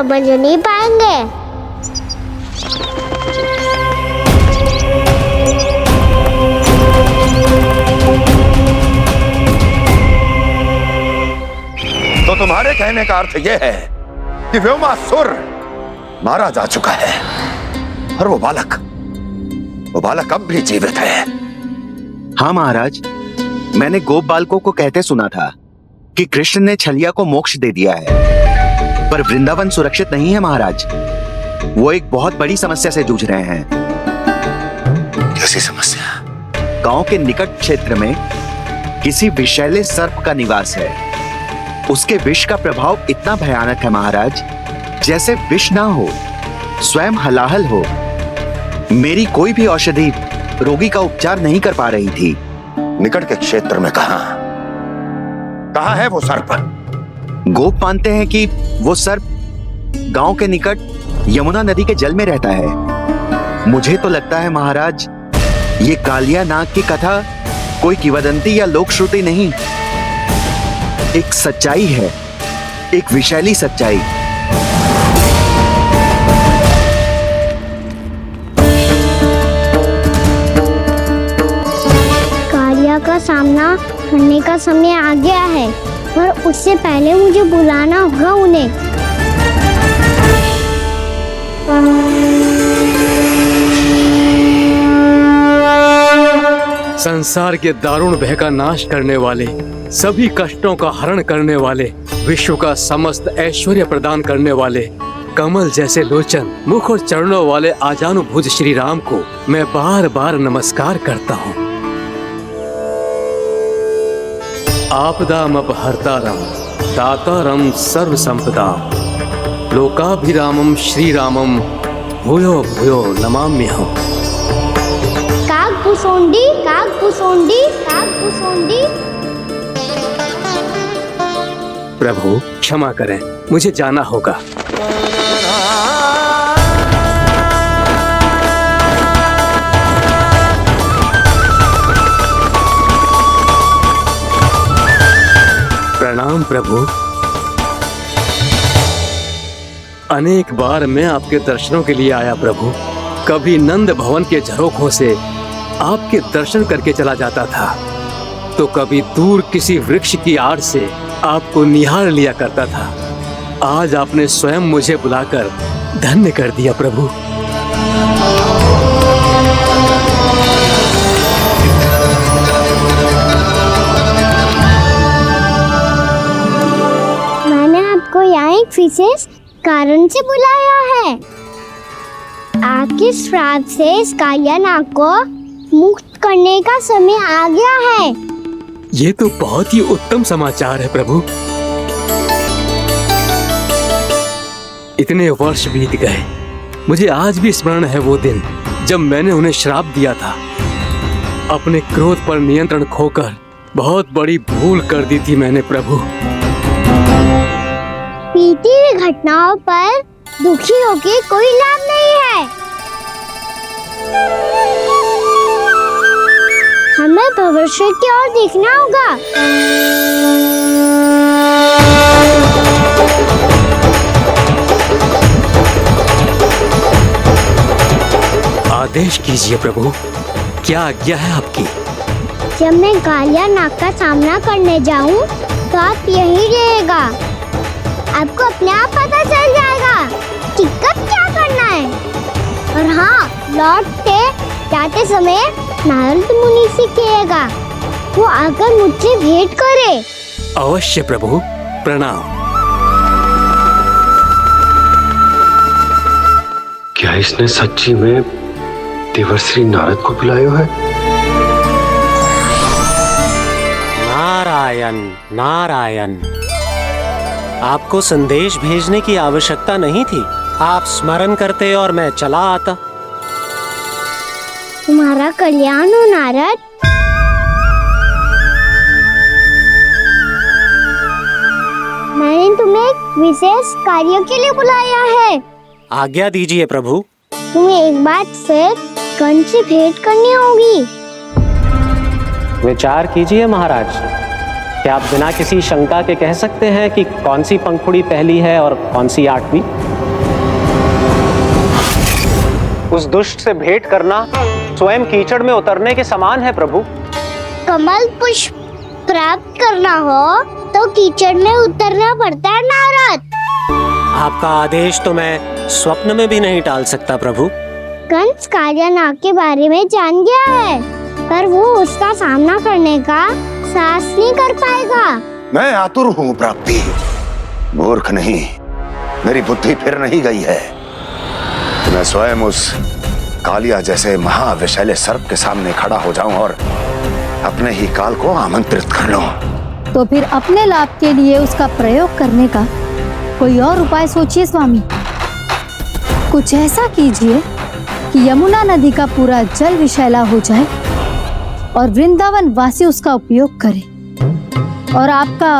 समझ नहीं पाएंगे। तो तुम्हारे कहने का अर्थ यह है कि व्योमासुर मारा जा चुका है और वो बालक अब भी जीवित है। हाँ महाराज, मैंने गोप बालकों को कहते सुना था कि कृष्ण ने छलिया को मोक्ष दे दिया है, पर वृंदावन सुरक्षित नहीं है महाराज। वो एक बहुत बड़ी समस्या से जूझ रहे हैं। कैसी समस्या? गांव के निकट क्षेत्र में किसी विषैले सर्प का निवास है। उसके विष का प्रभाव इतना भयानक है महाराज, जैसे विष ना हो, स्वयं हलाहल हो। मेरी कोई भी औषधि रोगी का उपचार नहीं कर पा रही थी। निकट के क्षेत्र में कहां है वो सर्प? गोप मानते हैं कि वो सर्प गांव के निकट यमुना नदी के जल में रहता है। मुझे तो लगता है महाराज, ये कालिया नाग की कथा कोई किंवदंती या लोक श्रुति नहीं, एक सच्चाई है, एक विशैली सच्चाई। कालिया का सामना करने का समय आ गया है, पर उससे पहले मुझे बुलाना होगा उन्हें। संसार के दारुण भय का नाश करने वाले, सभी कष्टों का हरण करने वाले, विश्व का समस्त ऐश्वर्य प्रदान करने वाले, कमल जैसे लोचन, मुख और चरणों वाले आजानुभुज श्री राम को मैं बार बार नमस्कार करता हूँ। आपदामपहर्तारं दातारं सर्व संपदाम लोकाभिरामं श्री रामं भूयो भूयो नमाम्यहम्। कागभूषोंडी कागभूषोंडी कागभूषोंडी। प्रभु क्षमा करें, मुझे जाना होगा। प्रणाम प्रभु। अनेक बार मैं आपके दर्शनों के लिए आया प्रभु। कभी नंद भवन के झरोखों से आपके दर्शन करके चला जाता था, तो कभी दूर किसी वृक्ष की आड़ से आपको निहार लिया करता था। आज आपने स्वयं मुझे बुलाकर धन्य कर दिया प्रभु। मैंने आपको यहाँ एक विशेष कारण से बुलाया है। आपके श्राप से इस कालिया नाग को मुक्त करने का समय आ गया है। ये तो बहुत ही उत्तम समाचार है प्रभु। इतने वर्ष बीत गए, मुझे आज भी स्मरण है वो दिन जब मैंने उन्हें श्राप दिया था। अपने क्रोध पर नियंत्रण खोकर बहुत बड़ी भूल कर दी थी मैंने प्रभु। बीती हुई घटनाओं पर दुखी होके कोई लाभ नहीं है। हमें भविष्य की ओर देखना होगा। आदेश कीजिए प्रभु, क्या आज्ञा है आपकी? जब मैं कालिया नाग का सामना करने जाऊं, तो आप यहीं रहेगा। आपको अपने आप पता चल जाएगा कि कब क्या करना है। और हाँ, लौटते जाते समय नारद मुनि से कहिएगा, वो आकर मुझसे भेंट करे। अवश्य प्रभु, प्रणाम। क्या इसने सच्ची में देवर्षि नारद को बुलाया है? नारायण नारायण, आपको संदेश भेजने की आवश्यकता नहीं थी। आप स्मरण करते और मैं चला आता। तुम्हारा कल्याण हो नारद। मैंने तुम्हें एक विशेष कार्य के लिए बुलाया है। आज्ञा दीजिए प्रभु। तुम्हें एक बार फिर कंस से भेंट करनी होगी। विचार कीजिए महाराज, क्या आप बिना किसी शंका के कह सकते हैं कि कौन सी पंखुड़ी पहली है और कौन सी आठवीं? उस दुष्ट से भेंट करना स्वयं कीचड़ में उतरने के समान है प्रभु। कमल पुष्प प्राप्त करना हो तो कीचड़ में उतरना पड़ता है नारद। आपका आदेश तो मैं स्वप्न में भी नहीं टाल सकता प्रभु। कंस कालिया नाग के बारे में जान गया है, पर वो उसका सामना करने का साहस नहीं कर पाएगा। मैं आतुर हूँ प्राप्ति, मूर्ख नहीं। मेरी बुद्धि फिर नहीं गई है। मैं स्वयं उस कालिया जैसे महाविषैले सर्प के सामने खड़ा हो जाऊं और अपने ही काल को आमंत्रित कर लूं। तो फिर अपने लाभ के लिए उसका प्रयोग करने का कोई और उपाय सोचिए स्वामी। कुछ ऐसा कीजिए कि यमुना नदी का पूरा जल विषैला हो जाए और वृंदावन वासी उसका उपयोग करे, और आपका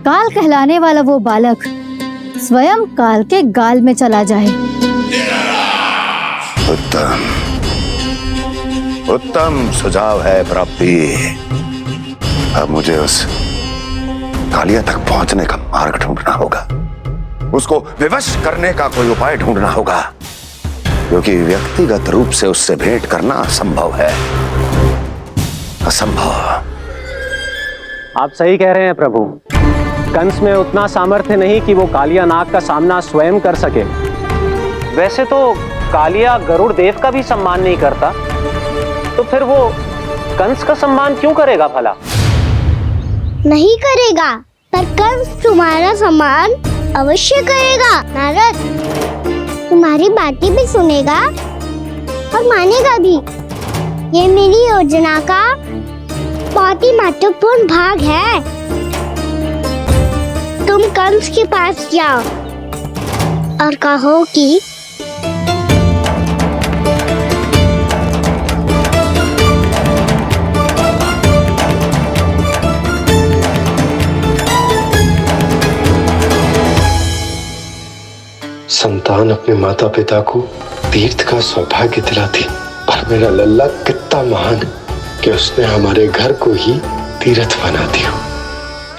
काल कहलाने वाला वो बालक स्वयं काल के गाल में चला जाए। उत्तम उत्तम सुझाव है प्राप्ति। अब मुझे उस कालिया तक पहुंचने का मार्ग ढूंढना होगा, उसको विवश करने का कोई उपाय ढूंढना होगा, क्योंकि व्यक्तिगत रूप से उससे भेंट करना असंभव है। असंभव। आप सही कह रहे हैं प्रभु। कंस में उतना सामर्थ्य नहीं कि वो कालिया नाग का सामना स्वयं कर सके। वैसे तो कालिया गरुड़ देव का भी सम्मान नहीं करता, तो फिर वो कंस का सम्मान क्यों करेगा भला? नहीं करेगा, पर कंस तुम्हारा सम्मान अवश्य करेगा नारद। तुम्हारी बातें भी सुनेगा और मानेगा भी। ये मेरी योजना का बहुत ही महत्वपूर्ण भाग है। तुम कंस के पास जाओ और कहो कि संतान अपने माता पिता को तीर्थ का सौभाग्य दिलाती, और मेरा लल्ला कितना महान कि उसने हमारे घर को ही तीर्थ बना दिया।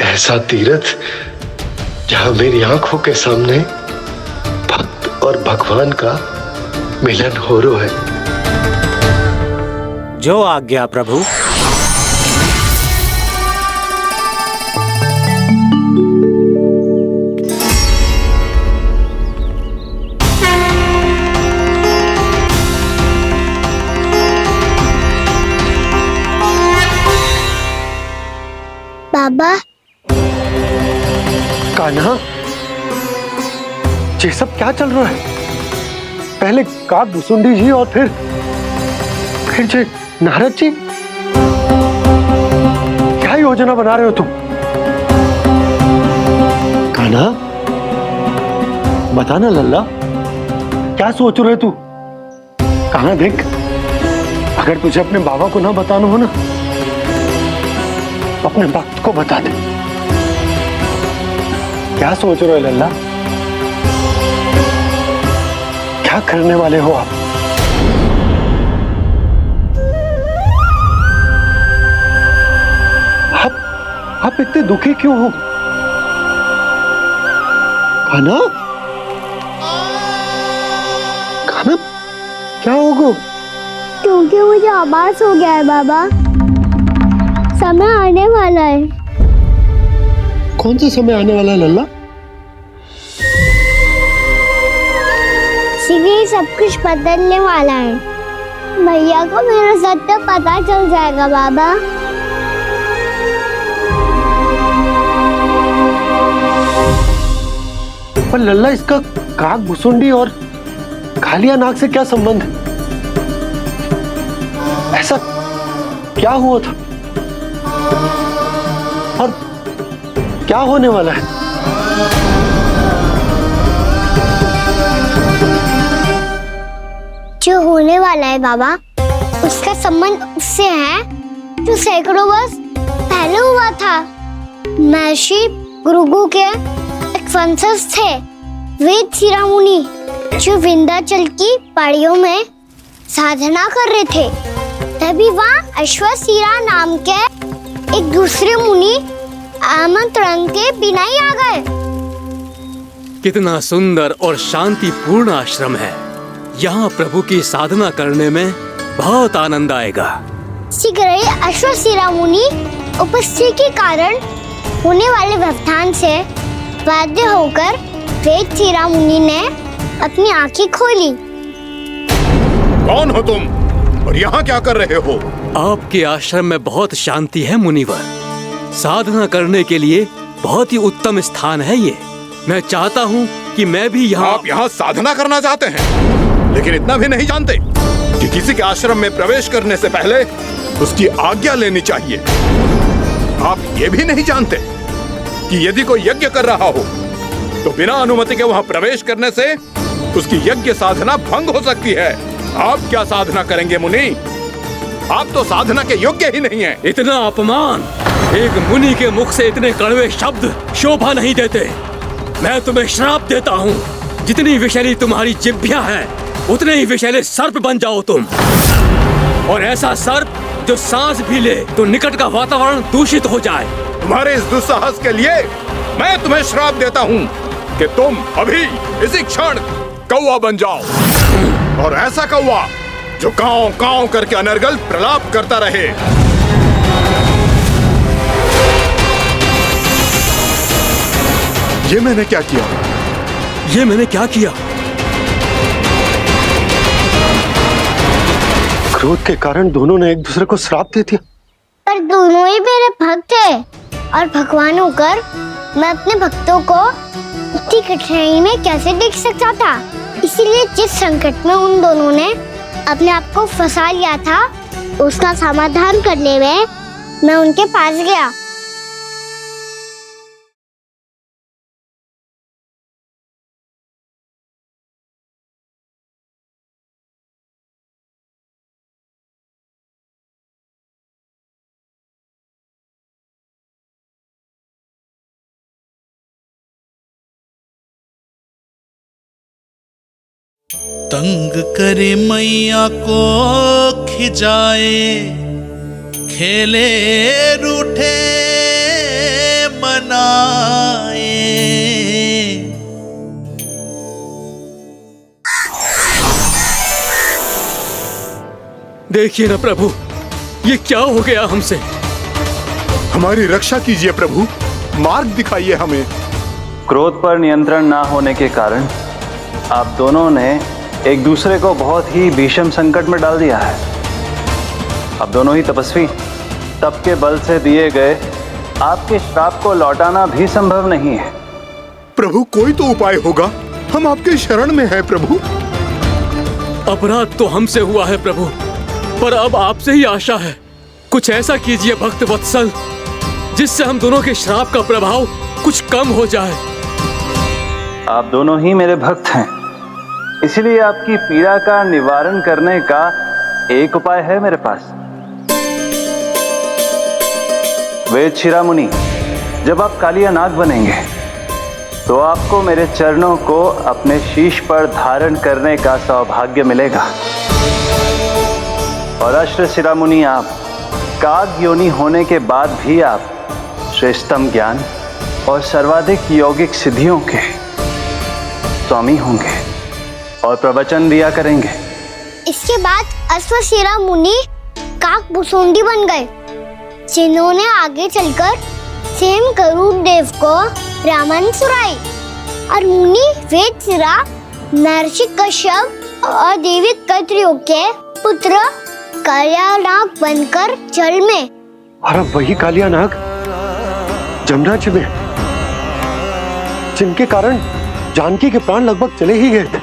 ऐसा तीर्थ जहां मेरी आंखों के सामने भक्त और भगवान का मिलन हो रहा है। जो आज्ञा प्रभु। बाबा, कान्हा, ये सब क्या चल रहा है? पहले काग भुसुंडी जी और फिर जे नारद जी। क्या योजना बना रहे हो तुम? कान्हा, बताना लल्ला, क्या सोच रहे तू? कान्हा देख, अगर तुझे अपने बाबा को ना बताना हो ना, अपने भक्त को बता दे। क्या सोच रहे हो लल्ला? क्या करने वाले हो आप? आप इतने दुखी क्यों हो? कान्हा, कान्हा, क्या होगा? क्योंकि मुझे आभास हो गया है बाबा, समय आने वाला है। कौन सा समय आने वाला है लल्ला? शीघ्र सब कुछ बदलने वाला है। भैया को मेरा सत्य पता चल जाएगा बाबा। पर लल्ला, इसका काग भुसुंडी और कालिया नाग से क्या संबंध है? ऐसा क्या हुआ था और क्या होने वाला है? जो होने वाला है बाबा, उसका संबंध उससे है जो सैकड़ों वर्ष पहले हुआ था। महर्षि भृगु के एक वंशज थे वेद शिरोमणि, जो विंध्याचल की पहाड़ियों में साधना कर रहे थे। तभी वहाँ अश्वशिरा नाम के एक दूसरे मुनि आमंत्रण के बिना ही आ गए। कितना सुंदर और शांतिपूर्ण आश्रम है। यहाँ प्रभु की साधना करने में बहुत आनंद आएगा। शीघ्र ही अश्वशिरा मुनि उपस्थिति के कारण होने वाले व्यवधान से बाध्य होकर वेदशिरा मुनि ने अपनी आंखें खोली। कौन हो तुम और यहाँ क्या कर रहे हो? आपके आश्रम में बहुत शांति है मुनिवर। साधना करने के लिए बहुत ही उत्तम स्थान है ये। मैं चाहता हूँ कि मैं भी यहाँ। आप यहाँ साधना करना चाहते हैं, लेकिन इतना भी नहीं जानते कि किसी के आश्रम में प्रवेश करने से पहले उसकी आज्ञा लेनी चाहिए। आप ये भी नहीं जानते कि यदि कोई यज्ञ कर रहा हो तो बिना अनुमति के वहाँ प्रवेश करने से उसकी यज्ञ साधना भंग हो सकती है। आप क्या साधना करेंगे मुनि? आप तो साधना के योग्य ही नहीं हैं। इतना अपमान! एक मुनि के मुख से इतने कड़वे शब्द शोभा नहीं देते। मैं तुम्हें श्राप देता हूँ, जितनी विषैली तुम्हारी जिह्वा है उतने ही विषैले सर्प बन जाओ तुम। और ऐसा सर्प जो सांस भी ले तो निकट का वातावरण दूषित हो जाए। तुम्हारे इस दुस्साहस के लिए मैं तुम्हें श्राप देता हूँ कि तुम अभी इसी क्षण कौवा बन जाओ, और ऐसा कौवा जो कांव कांव करके अनर्गल प्रलाप करता रहे। ये मैंने क्या किया? ये मैंने क्या किया? क्रोध के कारण दोनों ने एक दूसरे को श्राप दे दिया। पर दोनों ही मेरे भक्त थे, और भगवान होकर मैं अपने भक्तों को इतनी कठिनाई में कैसे देख सकता था। इसीलिए जिस संकट में उन दोनों ने अपने आप को फंसा लिया था, उसका समाधान करने में मैं उनके पास गया। तंग करे मैया को खिजाए, खेले रूठे मनाए। देखिए ना प्रभु, ये क्या हो गया हमसे? हमारी रक्षा कीजिए प्रभु, मार्ग दिखाइए हमें। क्रोध पर नियंत्रण ना होने के कारण आप दोनों ने एक दूसरे को बहुत ही भीषण संकट में डाल दिया है। आप दोनों ही तपस्वी, तप के बल से दिए गए आपके श्राप को लौटाना भी संभव नहीं है। प्रभु कोई तो उपाय होगा, हम आपके शरण में हैं प्रभु। अपराध तो हमसे हुआ है प्रभु, पर अब आपसे ही आशा है। कुछ ऐसा कीजिए भक्त वत्सल, जिससे हम दोनों के श्राप का प्रभाव कुछ कम हो जाए। आप दोनों ही मेरे भक्त हैं, इसलिए आपकी पीड़ा का निवारण करने का एक उपाय है मेरे पास। वेदशिरा मुनि, जब आप कालिया नाग बनेंगे तो आपको मेरे चरणों को अपने शीश पर धारण करने का सौभाग्य मिलेगा। और अश्वशिरा मुनि, आप काग योनि होने के बाद भी आप श्रेष्ठतम ज्ञान और सर्वाधिक यौगिक सिद्धियों के स्वामी होंगे और प्रवचन दिया करेंगे। इसके बाद अश्वशिरा मुनि काक भुसुंडी बन गए, जिन्होंने आगे चलकर स्वयं गरुड़ देव को रामायण सुनाई। और मुनि वेदशिरा महर्षि कश्यप और देवी कत्रियों के पुत्र कालिया नाग बनकर जल में। और अब वही कालिया नाग जमुना जी में, जिनके कारण जानकी के प्राण लगभग चले ही गए थे।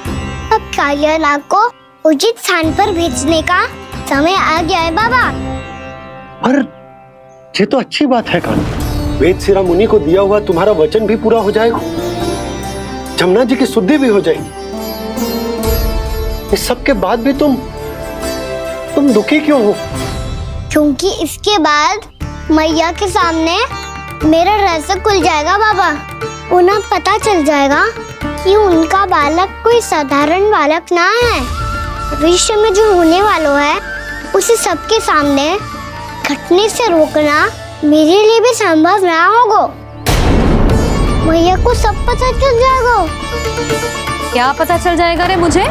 अब कालिया नाग को उचित स्थान पर भेजने का समय आ गया है बाबा। पर ये तो अच्छी बात है कान, वेदशिरा मुनि को दिया हुआ तुम्हारा वचन भी पूरा हो जाएगा, जमुना जी की शुद्धि भी हो जाएगी। इस सब के बाद भी तुम दुखी क्यों हो? क्योंकि इसके बाद मैया के सामने मेरा रहस्य खुल जाएगा बाबा। उन्हें पता चल जाएगा कि उनका बालक कोई साधारण बालक ना है। भविष्य में जो होने वाला है उसे सबके सामने घटने से रोकना मेरे लिए भी संभव ना होगा। मैया को सब पता चल जाएगा। क्या पता चल जाएगा रे मुझे?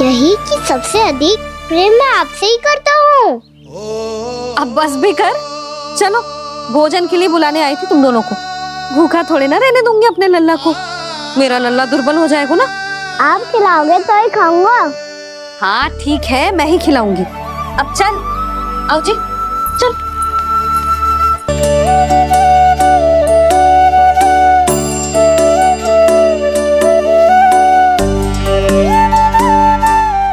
यही कि सबसे अधिक प्रेम मैं आपसे ही करता हूँ। अब बस भी कर, चलो भोजन के लिए बुलाने आई थी तुम दोनों को। भूखा थोड़े ना रहने दूंगी अपने लल्ला को, मेरा लल्ला दुर्बल हो जाएगा ना। आप खिलाओगे तो ही खाऊंगा। हाँ ठीक है, मैं ही खिलाऊंगी। अब चल, आओ जी, चल।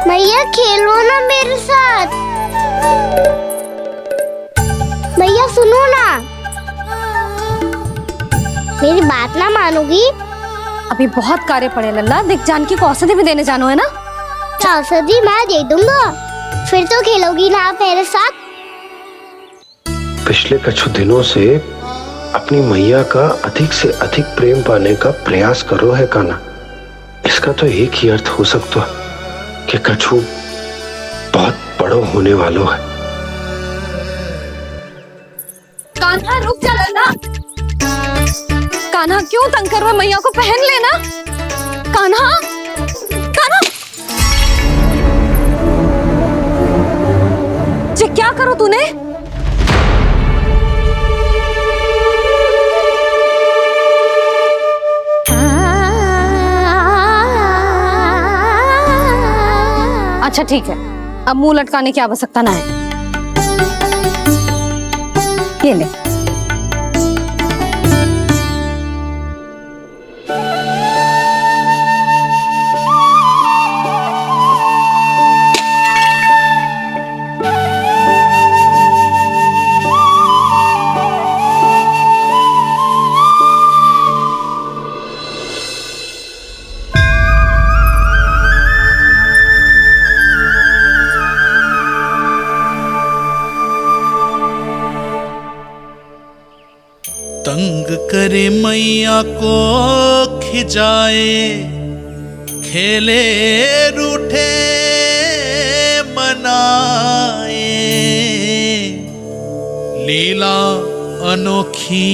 भैया खेलो ना मेरे साथ। भैया सुनो ना, मेरी बात ना मानोगी? अभी बहुत कार्य पड़े लल्ला, देख जानकी को औषधि भी देने जानो है ना। औषधि मैं दे दूंगा, फिर तो खेलोगी ना आप मेरे साथ? पिछले कुछ दिनों से अपनी मैया का अधिक से अधिक प्रेम पाने का प्रयास करो है कान्हा। इसका तो एक ही अर्थ हो सकता कि कछु बहुत बड़ो होने वालों है। कान्हा रुक जा लल्ला। कान्हा क्यों तंग कर रहा है? मैया को पहन लेना। कान्हा, कान्हा, ये क्या करो तूने? अच्छा ठीक है, अब मुंह लटकाने की आवश्यकता ना है। ये ले। तंग करे मैया को खिजाए, खेले रूठे मनाए, लीला अनोखी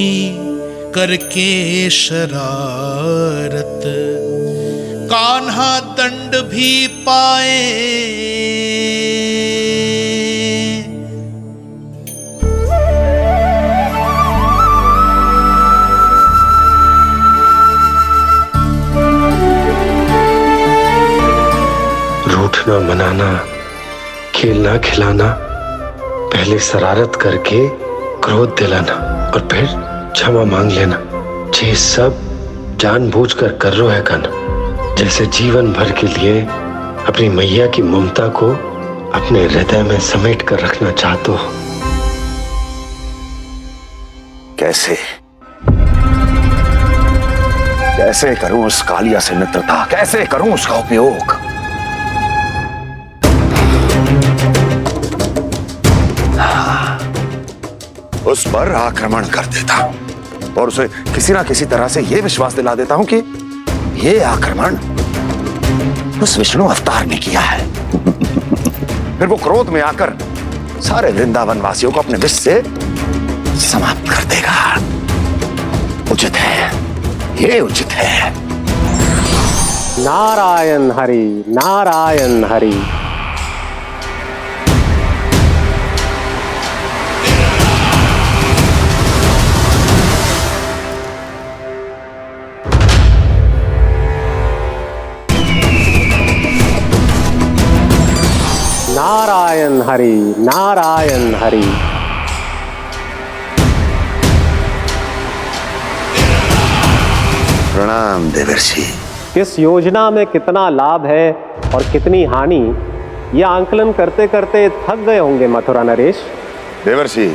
करके शरारत, कान्हा दंड भी पाए। रूठना मनाना, खेलना खिलाना, पहले शरारत करके क्रोध दिलाना और फिर क्षमा मांग लेना, ये सब जानबूझकर कर रहा है कान्हा। जैसे जीवन भर के लिए अपनी मैया की ममता को अपने हृदय में समेट कर रखना चाहते हो। कैसे कैसे करूं उस कालिया से मित्रता, कैसे करूं उसका उपयोग? उस पर आक्रमण कर देता हूं और उसे किसी ना किसी तरह से यह विश्वास दिला देता हूं कि यह आक्रमण उस विष्णु अवतार ने किया है। फिर वो क्रोध में आकर सारे वृंदावन वासियों को अपने विष से समाप्त कर देगा। उचित है, ये उचित है। नारायण हरि, नारायण हरि। नारायण हरि, नारायण हरि। प्रणाम देवर्षि। किस योजना में कितना लाभ है और कितनी हानि, यह आंकलन करते करते थक गए होंगे मथुरा नरेश। देवर्षि,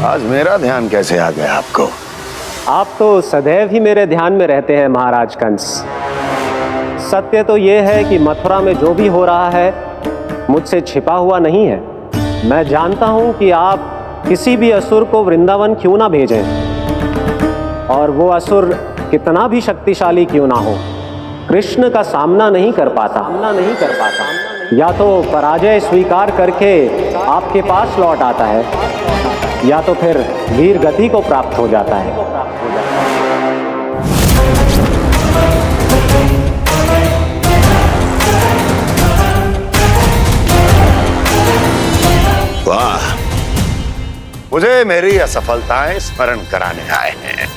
आज मेरा ध्यान कैसे आ गया आपको? आप तो सदैव ही मेरे ध्यान में रहते हैं महाराज कंस। सत्य तो यह है कि मथुरा में जो भी हो रहा है मुझसे छिपा हुआ नहीं है। मैं जानता हूं कि आप किसी भी असुर को वृंदावन क्यों ना भेजें, और वो असुर कितना भी शक्तिशाली क्यों ना हो, कृष्ण का सामना नहीं कर पाता। या तो पराजय स्वीकार करके आपके पास लौट आता है, या तो फिर वीर गति को प्राप्त हो जाता है। वाह, मुझे मेरी असफलताएं स्मरण कराने आए हैं,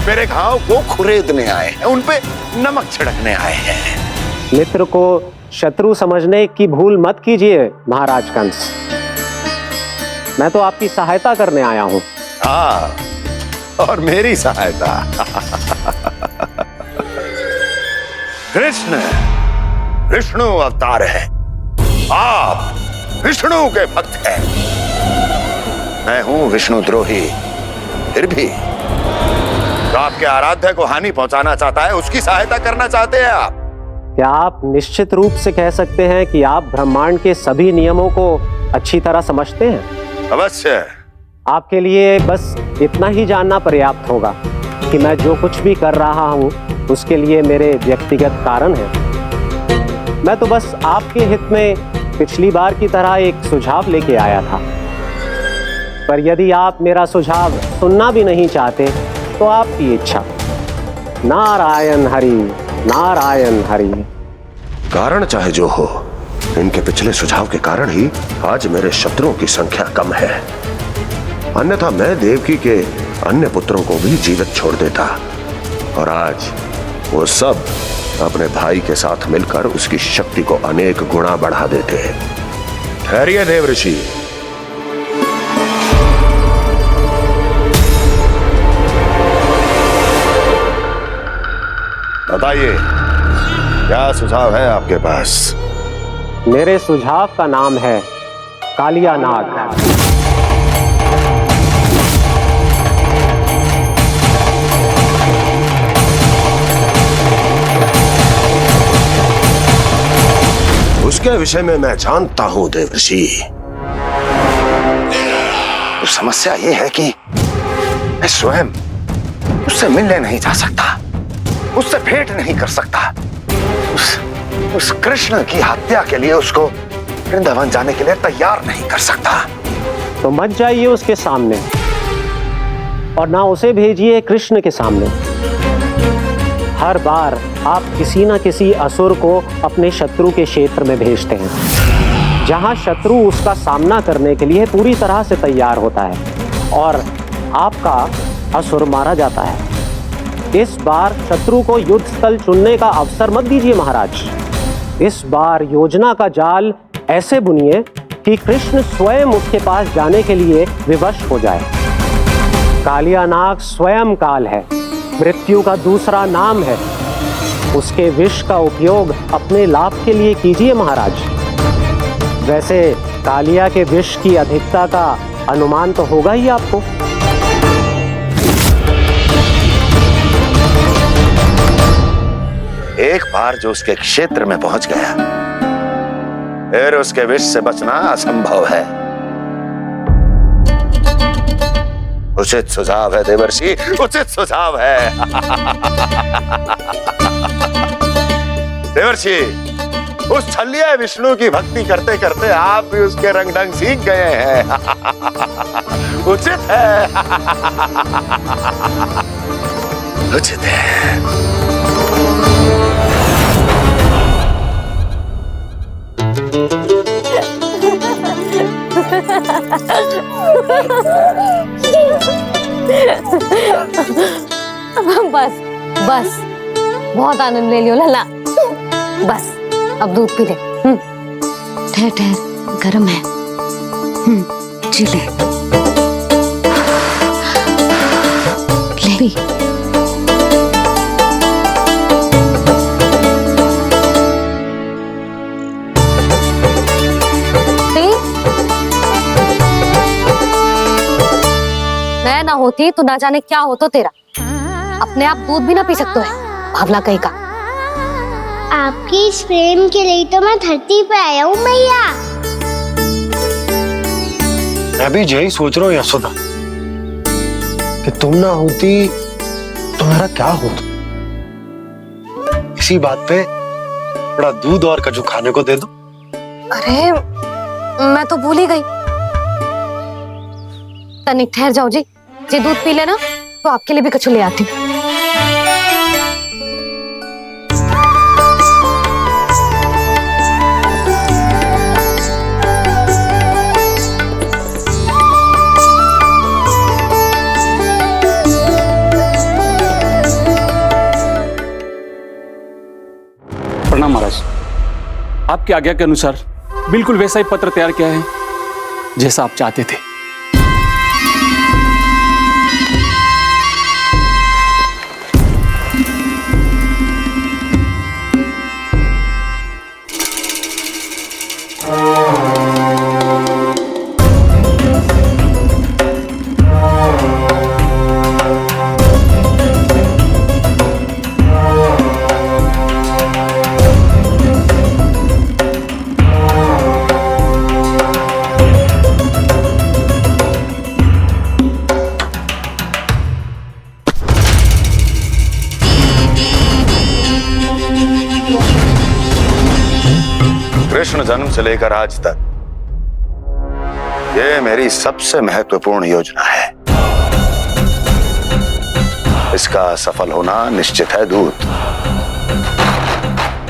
मेरे घाव को खुरेदने आए हैं, उन पे नमक छिड़कने आए हैं। मित्र को शत्रु समझने की भूल मत कीजिए महाराज कंस। मैं तो आपकी सहायता करने आया हूं। हाँ, और मेरी सहायता। कृष्ण विष्णु अवतार है, आप विष्णु के भक्त हैं। मैं हूं विष्णु द्रोही, फिर भी तो आपके आराध्य को हानि पहुंचाना चाहता है, उसकी सहायता करना चाहते हैं आप। क्या आप निश्चित रूप से कह सकते हैं कि आप ब्रह्मांड के सभी नियमों को अच्छी तरह समझते हैं? अवश्य। आपके लिए बस इतना ही जानना पर्याप्त होगा कि मैं जो कुछ भी कर रहा हूं उसके लिए मेरे व्यक्तिगत कारण हैं। मैं तो बस आपके हित में पिछली बार की तरह एक सुझाव लेके आया था, पर यदि आप मेरा सुझाव सुनना भी नहीं चाहते तो आपकी इच्छा। नारायण हरि, नारायण हरि। कारण चाहे जो हो, इनके पिछले सुझाव के कारण ही आज मेरे शत्रुओं की संख्या कम है, अन्यथा मैं देवकी के अन्य पुत्रों को भी जीवित छोड़ देता, और आज वो सब अपने भाई के साथ मिलकर उसकी शक्ति को अनेक गुना बढ़ा देते। ठहरिए देव ऋषि, बताइए क्या सुझाव है आपके पास? मेरे सुझाव का नाम है कालिया नाग। उसके विषय में मैं जानता हूं देवर्षि। तो समस्या यह है कि मैं स्वयं उससे मिलने नहीं जा सकता, उससे भेंट नहीं कर सकता। उस कृष्ण की हत्या के लिए उसको वृंदावन जाने के लिए तैयार नहीं कर सकता। तो मत जाइए उसके सामने, और ना उसे भेजिए कृष्ण के सामने। हर बार आप किसी ना किसी असुर को अपने शत्रु के क्षेत्र में भेजते हैं, जहां शत्रु उसका सामना करने के लिए पूरी तरह से तैयार होता है और आपका असुर मारा जाता है। इस बार शत्रु को युद्ध स्थल चुनने का अवसर मत दीजिए महाराज। इस बार योजना का जाल ऐसे बुनिए कि कृष्ण स्वयं उसके पास जाने के लिए विवश हो जाए। कालिया नाग स्वयं काल है, मृत्यु का दूसरा नाम है। उसके विष का उपयोग अपने लाभ के लिए कीजिए महाराज। वैसे कालिया के विष की अधिकता का अनुमान तो होगा ही आपको। एक बार जो उसके क्षेत्र में पहुंच गया, फिर उसके विष से बचना असंभव है। उचित सुझाव है देवर्षि, उचित सुझाव है। देवर्षि, उस छलिया विष्णु की भक्ति करते करते आप भी उसके रंग ढंग सीख गए हैं। उचित है, उचित है। बस बस, बहुत आनंद ले लियो लल्ला। बस अब दूध पी ले। ठहर ठहर, गर्म है। जी ले ले। मैं ना होती तो ना जाने क्या हो तो तेरा। अपने आप दूध भी ना पी सकते है, भावला कहीं का। आपकी इस प्रेम के लिए तो मैं धरती पे आया हूँ मैया। मैं भी यही सोच रहा हूँ यशोदा कि तुम ना होती तो मेरा क्या होता। इसी बात पे थोड़ा दूध और कजू खाने को दे दो। अरे मैं तो भूल ही गई। तनिक ठहर जाओ जी, जे दूध पी लेना तो आपके लिए भी कछु ले आती हूँ। प्रणाम महाराज। आपकी आज्ञा के अनुसार बिल्कुल वैसा ही पत्र तैयार किया है जैसा आप चाहते थे। कृष्ण जन्म से लेकर आज तक ये मेरी सबसे महत्वपूर्ण योजना है। इसका सफल होना निश्चित है दूत,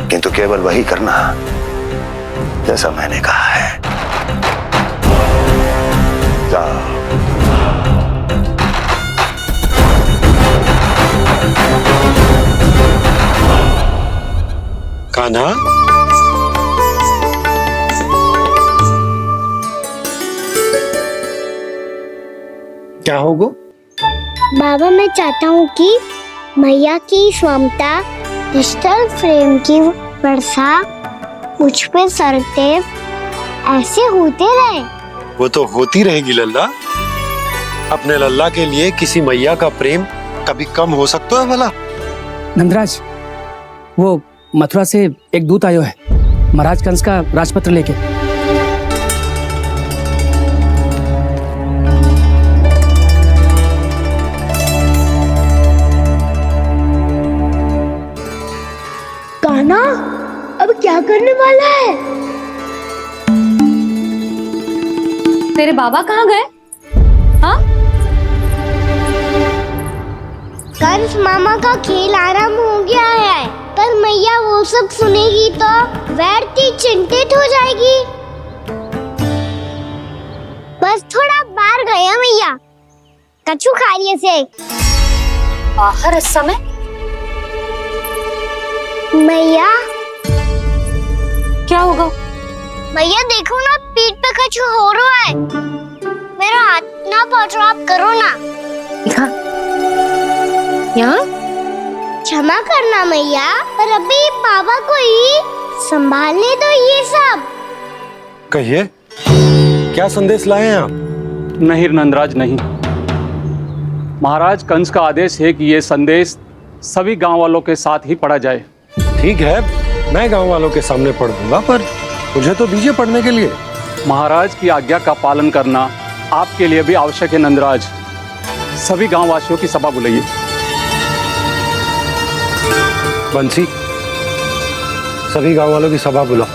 किंतु केवल वही करना जैसा मैंने कहा है। जाओ। कान्हा, क्या होगा? बाबा मैं चाहता हूँ कि मैया की स्वमता क्रिस्टल फ्रेम की वर्षा मुझ पे सरते ऐसे होते रहे। वो तो होती रहेगी लल्ला। अपने लल्ला के लिए किसी मैया का प्रेम कभी कम हो सकता है भला? नंदराज, वो मथुरा से एक दूत आयो है महाराज कंस का राजपत्र लेके। कान्हा, अब क्या करने वाला है? तेरे बाबा कहाँ गए? हाँ? कंस मामा का खेल आरंभ हो गया है, पर मैया वो सब सुनेगी तो व्यर्थ चिंतित हो जाएगी। बस थोड़ा बाहर गया मैया, कछु खा लिया से। बाहर इस समय? मैया, क्या होगा? मैया देखो ना, पीठ पे कछु हो रहा है। मेरा हाथ ना पकड़ो, आप करो ना। दिखा। यहाँ? क्षमा करना मैया, पर अभी बाबा को ही संभालने दो ये सब। कहिए, क्या संदेश लाए हैं आप? नहीं नंदराज, नहीं। महाराज कंस का आदेश है कि ये संदेश सभी गांव वालों के साथ ही पढ़ा जाए। ठीक है, मैं गांव वालों के सामने पढ़ दूंगा, पर मुझे तो दीजिए पढ़ने के लिए। महाराज की आज्ञा का पालन करना आपके लिए भी आवश्यक है नंदराज। सभी गांव वासियों की सभा बुलाइए। बंसी, सभी गांव वालों की सभा बुलाओ।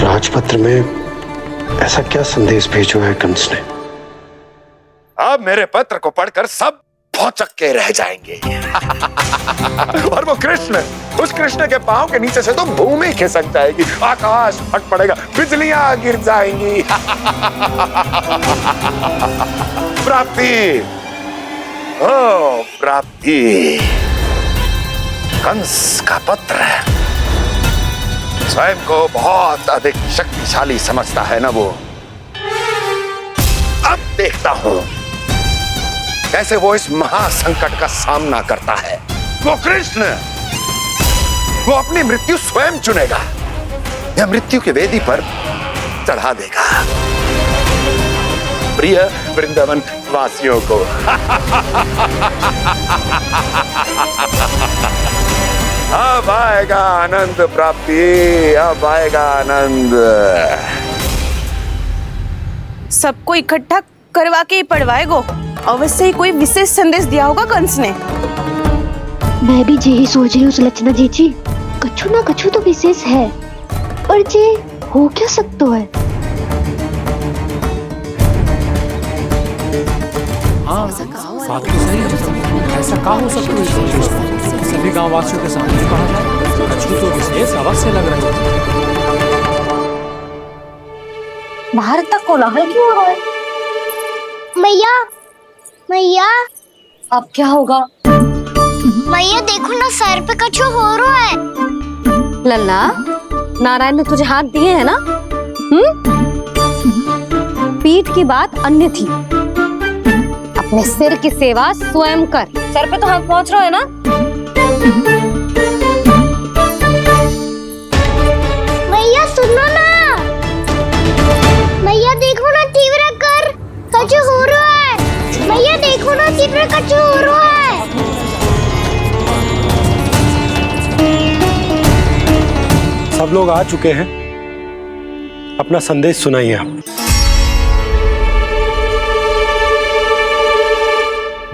राजपत्र में ऐसा क्या संदेश भेजो है कंस ने? अब मेरे पत्र को पढ़कर सब भौचक के रह जाएंगे। और वो कृष्ण, उस कृष्ण के पांव के नीचे से तो भूमि खिसक जाएगी, आकाश फट पड़ेगा, बिजलियां गिर जाएंगी। प्राप्ति, ओ प्राप्ति, कंस का पत्र। स्वयं को बहुत अधिक शक्तिशाली समझता है ना वो। अब देखता हूं कैसे वो इस महासंकट का सामना करता है। वो कृष्ण, वो अपनी मृत्यु स्वयं चुनेगा या मृत्यु की वेदी पर चढ़ा देगा प्रिय वृंदावन वासियों को। अब आएगा आनंद प्राप्ति, अब आएगा आनंद। सबको इकट्ठा करवा के ही पढ़वाएगो। अवश्य ही कोई विशेष संदेश दिया होगा कंस ने। मैं भी यही सोच रही हूँ सुलक्षणा जी, कछु ना कछु तो विशेष है, पर जे हो क्या सकता है? हाँ बात तो सही है। ऐसा कहा हो सकता है सभी गांव वासियों के सामने कहा जाए। कछु तो विशेष अवश्य लग रहे हैं। बाहर इतना कोलाहल क्यों हो रहा है? मैया मैया अब क्या होगा? मैया देखो ना, सर पे कछु हो रहा है। लल्ला, नारायण ने तुझे हाथ दिए हैं ना? पीठ की बात अन्य थी, अपने सिर की सेवा स्वयं कर। सर पे तो हाथ पहुंच रहा है ना? मैया सुनो ना, मैया देखो ना, तीव्र कर कछु हो रहा है। मैया देखो ना, तीव्र कछु हो रहा है। सब लोग आ चुके हैं, अपना संदेश सुनाइए आप।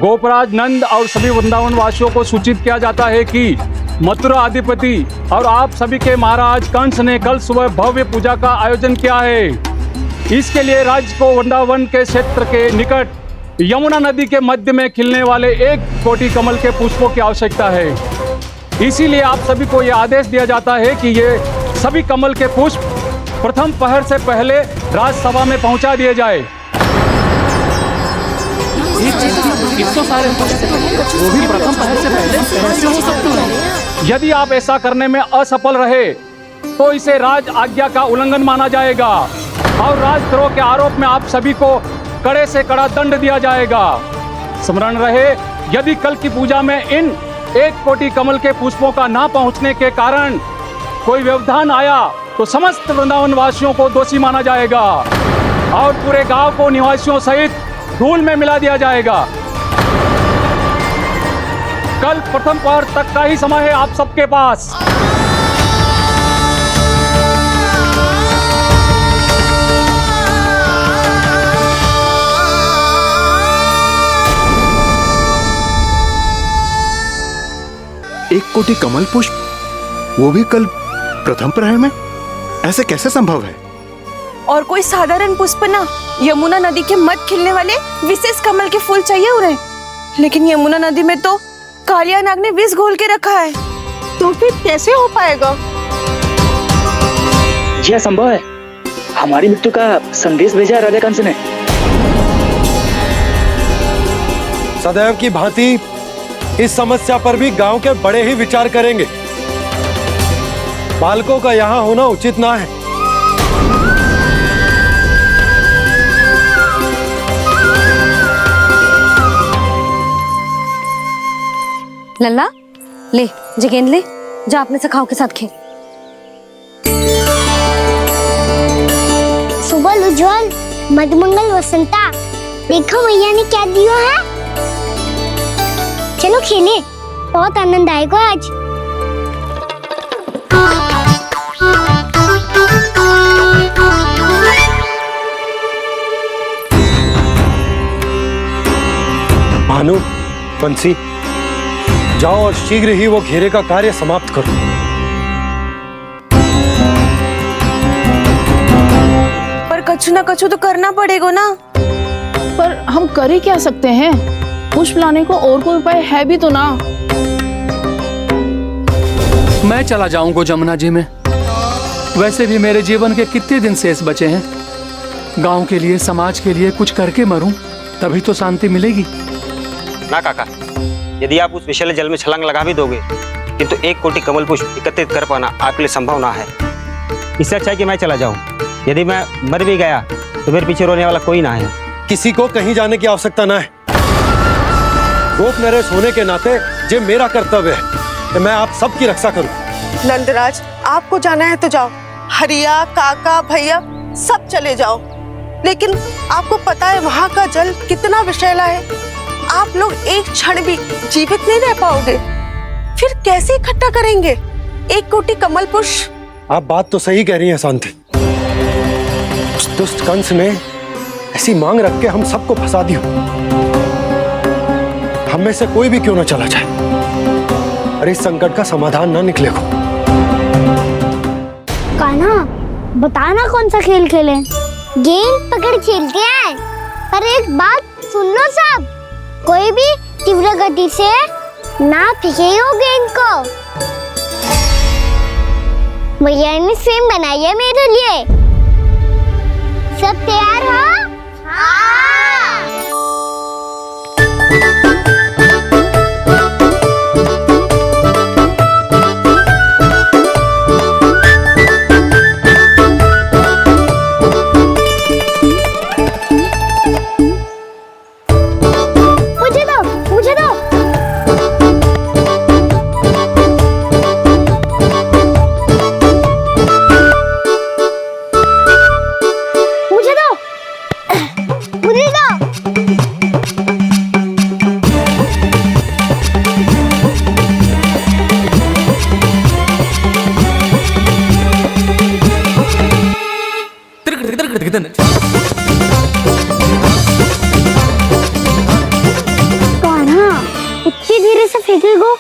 गोपराज नंद और सभी वृंदावन वासियों को सूचित किया जाता है कि मथुरा अधिपति और आप सभी के महाराज कंस ने कल सुबह भव्य पूजा का आयोजन किया है। इसके लिए राज्य को वृंदावन के क्षेत्र के निकट यमुना नदी के मध्य में खिलने वाले 1 कोटि कमल के पुष्पों की आवश्यकता है। इसीलिए आप सभी को यह आदेश दिया जाता है कि ये सभी कमल के पुष्प प्रथम पहर से पहले राजसभा में पहुंचा दिए जाए। इतने सारे वो भी प्रथम पहर से पहले कैसे हो सकते हैं? यदि आप ऐसा करने में असफल रहे तो इसे राज आज्ञा का उल्लंघन माना जाएगा और राजद्रोह के आरोप में आप सभी को कड़े से कड़ा दंड दिया जाएगा। स्मरण रहे, यदि कल की पूजा में इन 1 कोटि कमल के पुष्पों का ना पहुंचने के कारण कोई व्यवधान आया तो समस्त वृंदावन वासियों को दोषी माना जाएगा और पूरे गांव को निवासियों सहित धूल में मिला दिया जाएगा। कल प्रथम पहर तक का ही समय है आप सबके पास। एक कोटि कमल पुष्प, वो भी कल प्रथम प्रहर में? ऐसे कैसे संभव है? और कोई साधारण पुष्प ना, यमुना नदी के मध्य खिलने वाले विशेष कमल के फूल चाहिए उन्हें। लेकिन यमुना नदी में तो कालिया नाग ने विष घोल के रखा है, तो फिर कैसे हो पाएगा? यह संभव है। हमारी मृत्यु का संदेश भेजा राजा कंस ने। सदैव की भांति इस समस्या पर भी गांव के बड़े ही विचार करेंगे। बालकों का यहाँ होना उचित ना है। लल्ला, ले जे गेंद ले, जा अपने सखाओं के साथ खेल। सुबह उज्जवल, मधुमंगल वसंता, देखो मैया ने क्या दिया है। चलो खेलें, बहुत आनंद आएगा आज। भानु, बंसी, जाओ और शीघ्र ही वो घेरे का कार्य समाप्त करो। पर कछु ना कछु तो करना पड़ेगा ना। पर हम कर ही क्या सकते हैं? पुष्प लाने को और कोई उपाय है भी तो ना। मैं चला जाऊंगा जमुना जी में। वैसे भी मेरे जीवन के कितने दिन शेष बचे हैं। गांव के लिए, समाज के लिए कुछ करके मरूं, तभी तो शांति मिलेगी। ना काका, यदि आप उस विषैले जल में छलांग लगा भी दोगे, किंतु 1 कोटि कमल पुष्प एकत्रित कर पाना आपके लिए संभव ना है। इससे अच्छा है कि मैं चला जाऊं। यदि मैं मर भी गया तो मेरे पीछे रोने वाला कोई ना है। किसी को कहीं जाने की आवश्यकता ना है। गोप नरेश होने के नाते ये मेरा कर्तव्य है कि मैं आप सबकी रक्षा करूं। नंदराज, आपको जाना है तो जाओ। हरिया, काका, भैया सब चले जाओ। लेकिन आपको पता है वहाँ का जल कितना विषैला है। आप लोग एक क्षण भी जीवित नहीं रह पाओगे। फिर कैसे इकट्ठा करेंगे 1 कोटि कमल पुष्प? आप बात तो सही कह रही हैं शांति। उस दुष्ट कंस ने ऐसी मांग रख के हम सबको फंसा दिया। हम में से कोई भी क्यों ना चला जाए और इस संकट का समाधान ना निकले को। कान्हा, बताना कौन सा खेल खेलें? गेंद पकड़ खेलते हैं। पर एक बात, सुन लो सब, कोई भी तीव्र गति से ना फेंकेगा गेंद को। भैया ने स्वयं बनाई है मेरे लिए। सब तैयार हो? हाँ। मुझे दो। इतनी धीरे से फेंकेगो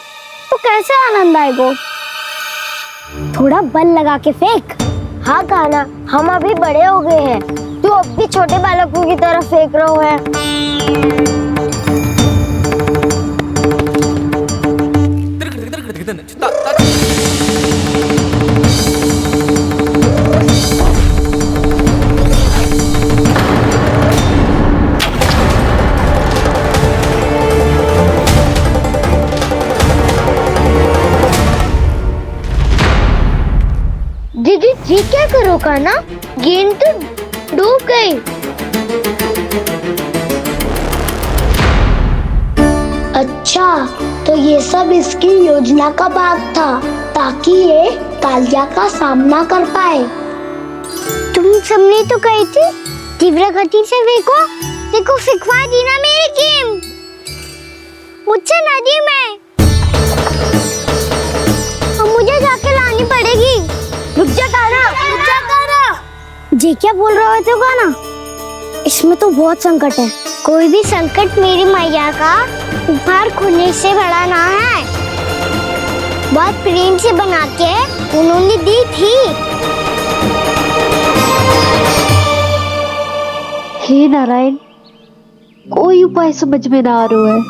तो कैसे आनंद आएगो? थोड़ा बल लगा के फेंक। हाँ कान्हा, हम अभी बड़े हो गए हैं, तू अब भी छोटे बालकों की तरह फेंक रहा है। दीदी जी क्या करो कान्हा, गेंद तो डूब गई। अच्छा, तो ये सब इसकी योजना का भाग था ताकि ये कालिया का सामना कर पाए। तुम सबने तो कही थी तीव्र गति से फेंको, देखो सिखवा दी ना मेरी गेम। मुझसे नदी में अब मुझे जाके लानी पड़ेगी। रुक जा कान्हा, रुक जा कान्हा। जी क्या बोल रहे थे कान्हा? इसमें तो बहुत संकट है। कोई भी संकट मेरी मैया का उपहार खोने से बड़ा ना है। बहुत प्रेम से बना के उन्होंने दी थी। हे नारायण, कोई उपाय समझ में ना आ रहा है।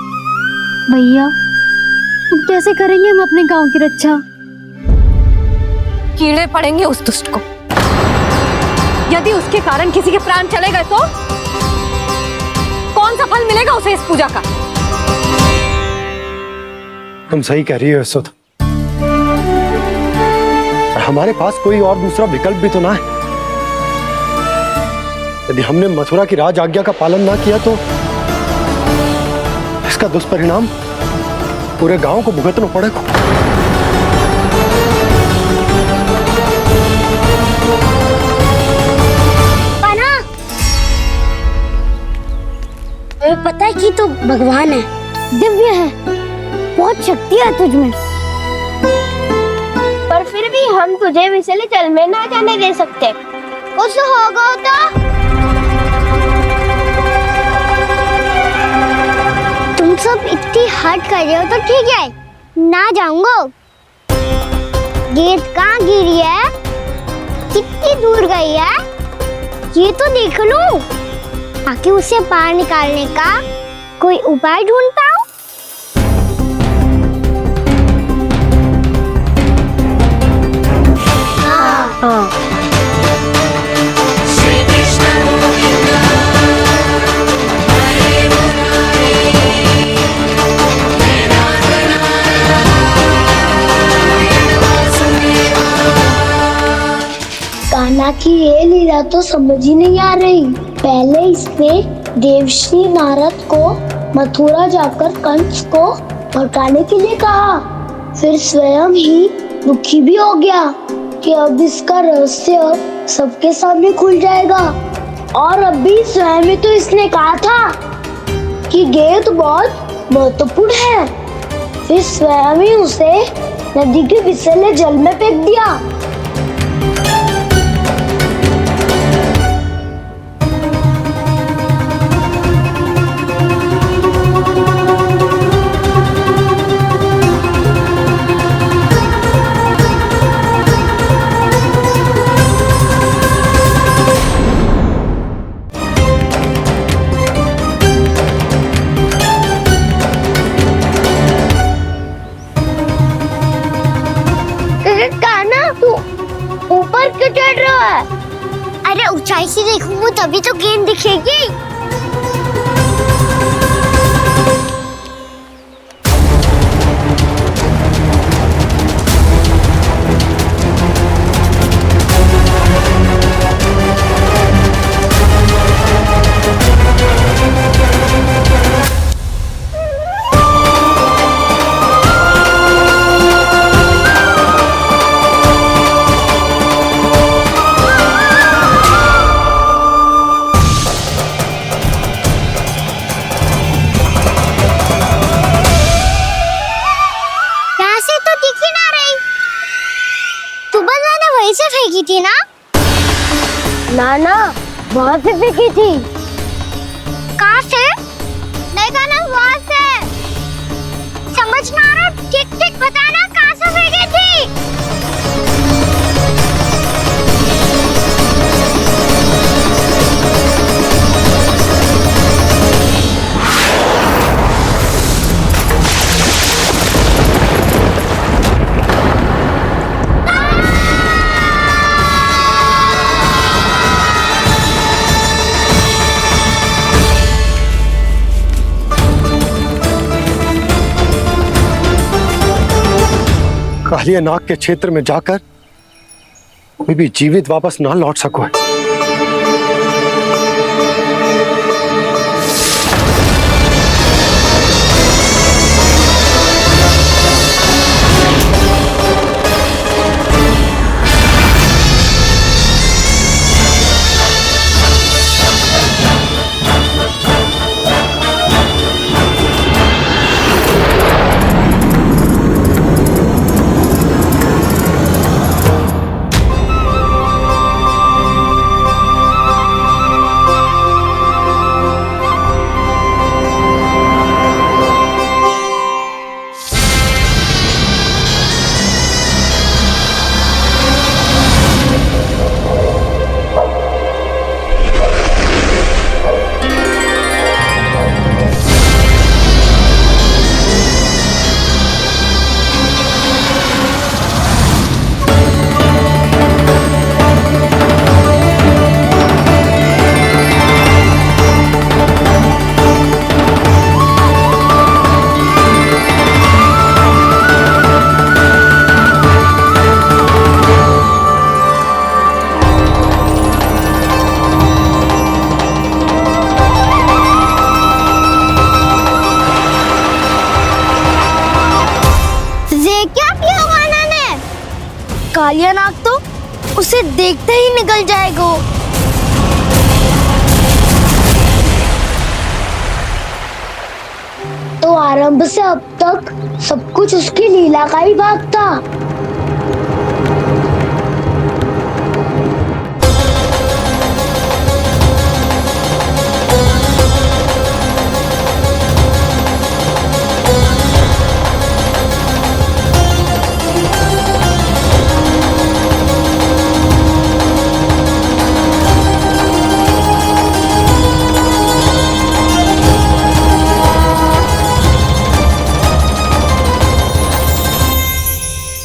भैया, अब कैसे करेंगे हम अपने गांव की रक्षा? कीड़े पड़ेंगे उस दुष्ट को। यदि उसके कारण किसी के प्राण चले गए तो कौन सा फल मिलेगा उसे इस पूजा का? तुम सही कह रही हो यशोदा। हमारे पास कोई और दूसरा विकल्प भी तो ना है। यदि हमने मथुरा की राज आज्ञा का पालन ना किया तो इसका दुष्परिणाम पूरे गांव को भुगतना पड़ेगा। तुम्हें पता है कि तू भगवान है, दिव्य है, बहुत शक्ति है तुझमें, पर फिर भी हम तुझे विषैले जल में ना जाने दे सकते। कुछ होगा तो तुम सब इतनी हट कर रहे हो तो ठीक है, ना जाऊंगा। गेंद कहाँ गिरी है, कितनी दूर गई है, ये तो देख लूं, ताकि उसे बाहर निकालने का कोई उपाय ढूंढ पाऊं। हाँ। कान्हा की ये लीला तो समझ ही नहीं आ रही। पहले इसने देवर्षि नारद को मथुरा जाकर कंस को भड़काने के लिए कहा, फिर स्वयं ही दुखी भी हो गया कि अब इसका रहस्य सबके सामने खुल जाएगा। और अभी स्वयं ही तो इसने कहा था कि गेंद बहुत महत्वपूर्ण है, फिर स्वयं ही उसे नदी के विषैले जल में फेंक दिया। ऐसे देखूंगी तभी तो गेंद दिखेगी। फेंकी थी ना? ना वहाँ से फेंकी थी। कहाँ से? नहीं कहा ना वहाँ से। समझ ना आ रहा, ठीक बताना कहाँ से फेंकी थी? कालिया नाग के क्षेत्र में जाकर कोई भी जीवित वापस ना लौट सको है। कालिया नाग तो उसे देखते ही निकल जाएगा। तो आरंभ से अब तक सब कुछ उसकी लीला का ही भाग था।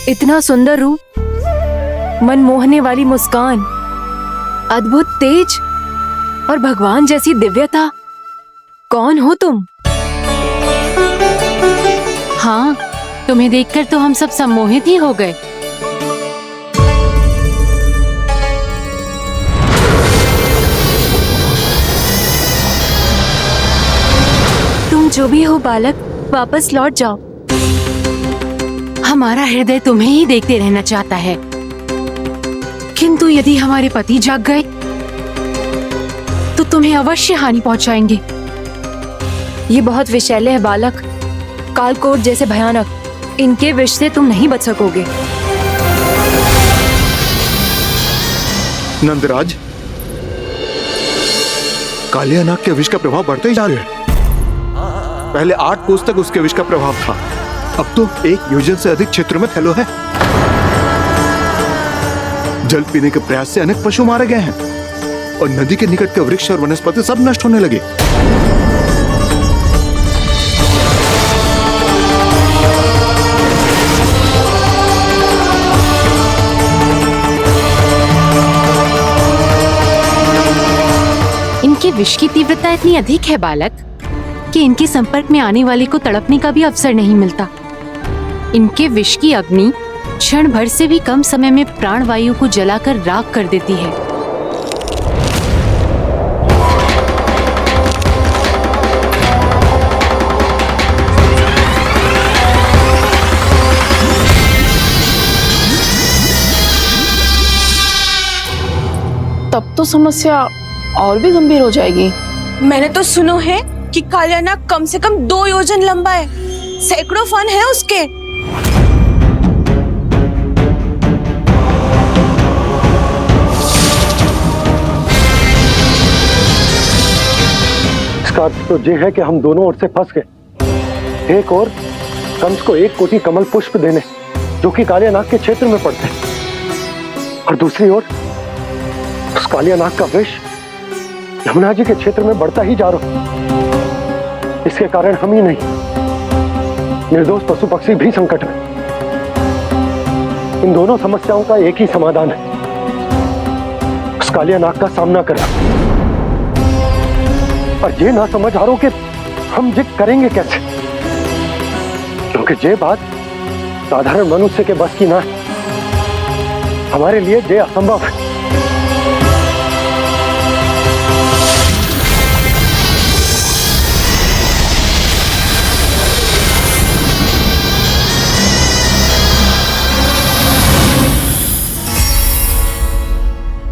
इतना सुंदर रूप, मनमोहने वाली मुस्कान, अद्भुत तेज और भगवान जैसी दिव्यता। कौन हो तुम? हाँ, तुम्हें देखकर तो हम सब सम्मोहित ही हो गए। तुम जो भी हो बालक, वापस लौट जाओ। हमारा हृदय तुम्हें ही देखते रहना चाहता है, किंतु यदि हमारे पति जाग गए तो तुम्हें अवश्य हानि पहुंचाएंगे। ये बहुत विषैले है बालक, कालकोट जैसे भयानक, इनके विष से तुम नहीं बच सकोगे। नंदराज, कालिया नाग के विष का प्रभाव बढ़ते ही जा रहा है। पहले 8 कोस तक उसके विष का प्रभाव था, अब तो 1 योजन से अधिक क्षेत्र में फैलो है। जल पीने के प्रयास से अनेक पशु मारे गए हैं और नदी के निकट के वृक्ष और वनस्पति सब नष्ट होने लगे। इनके विष की तीव्रता इतनी अधिक है बालक कि इनके संपर्क में आने वाले को तड़पने का भी अवसर नहीं मिलता। इनके विष की अग्नि क्षण भर से भी कम समय में प्राणवायु को जलाकर राख कर देती है। तब तो समस्या और भी गंभीर हो जाएगी। मैंने तो सुनो है कि कालिया नाग कम से कम 2 योजन लंबा है, सैकड़ों फन है उसके। इसका अर्थ तो ये है कि हम दोनों ओर से फंस गए। एक और कंस को 1 कोटि कमल पुष्प देने जो कि कालिया नाग के क्षेत्र में पड़ते हैं, और दूसरी ओर उस कालिया नाग का विष यमुना जी के क्षेत्र में बढ़ता ही जा रहा। इसके कारण हम ही नहीं, निर्दोष पशु पक्षी भी संकट में। इन दोनों समस्याओं का एक ही समाधान है, उस कालिया नाग का सामना करना। और ये ना समझ आ रहा कि हम ये करेंगे कैसे, क्योंकि ये बात साधारण मनुष्य के बस की ना है। हमारे लिए ये असंभव है।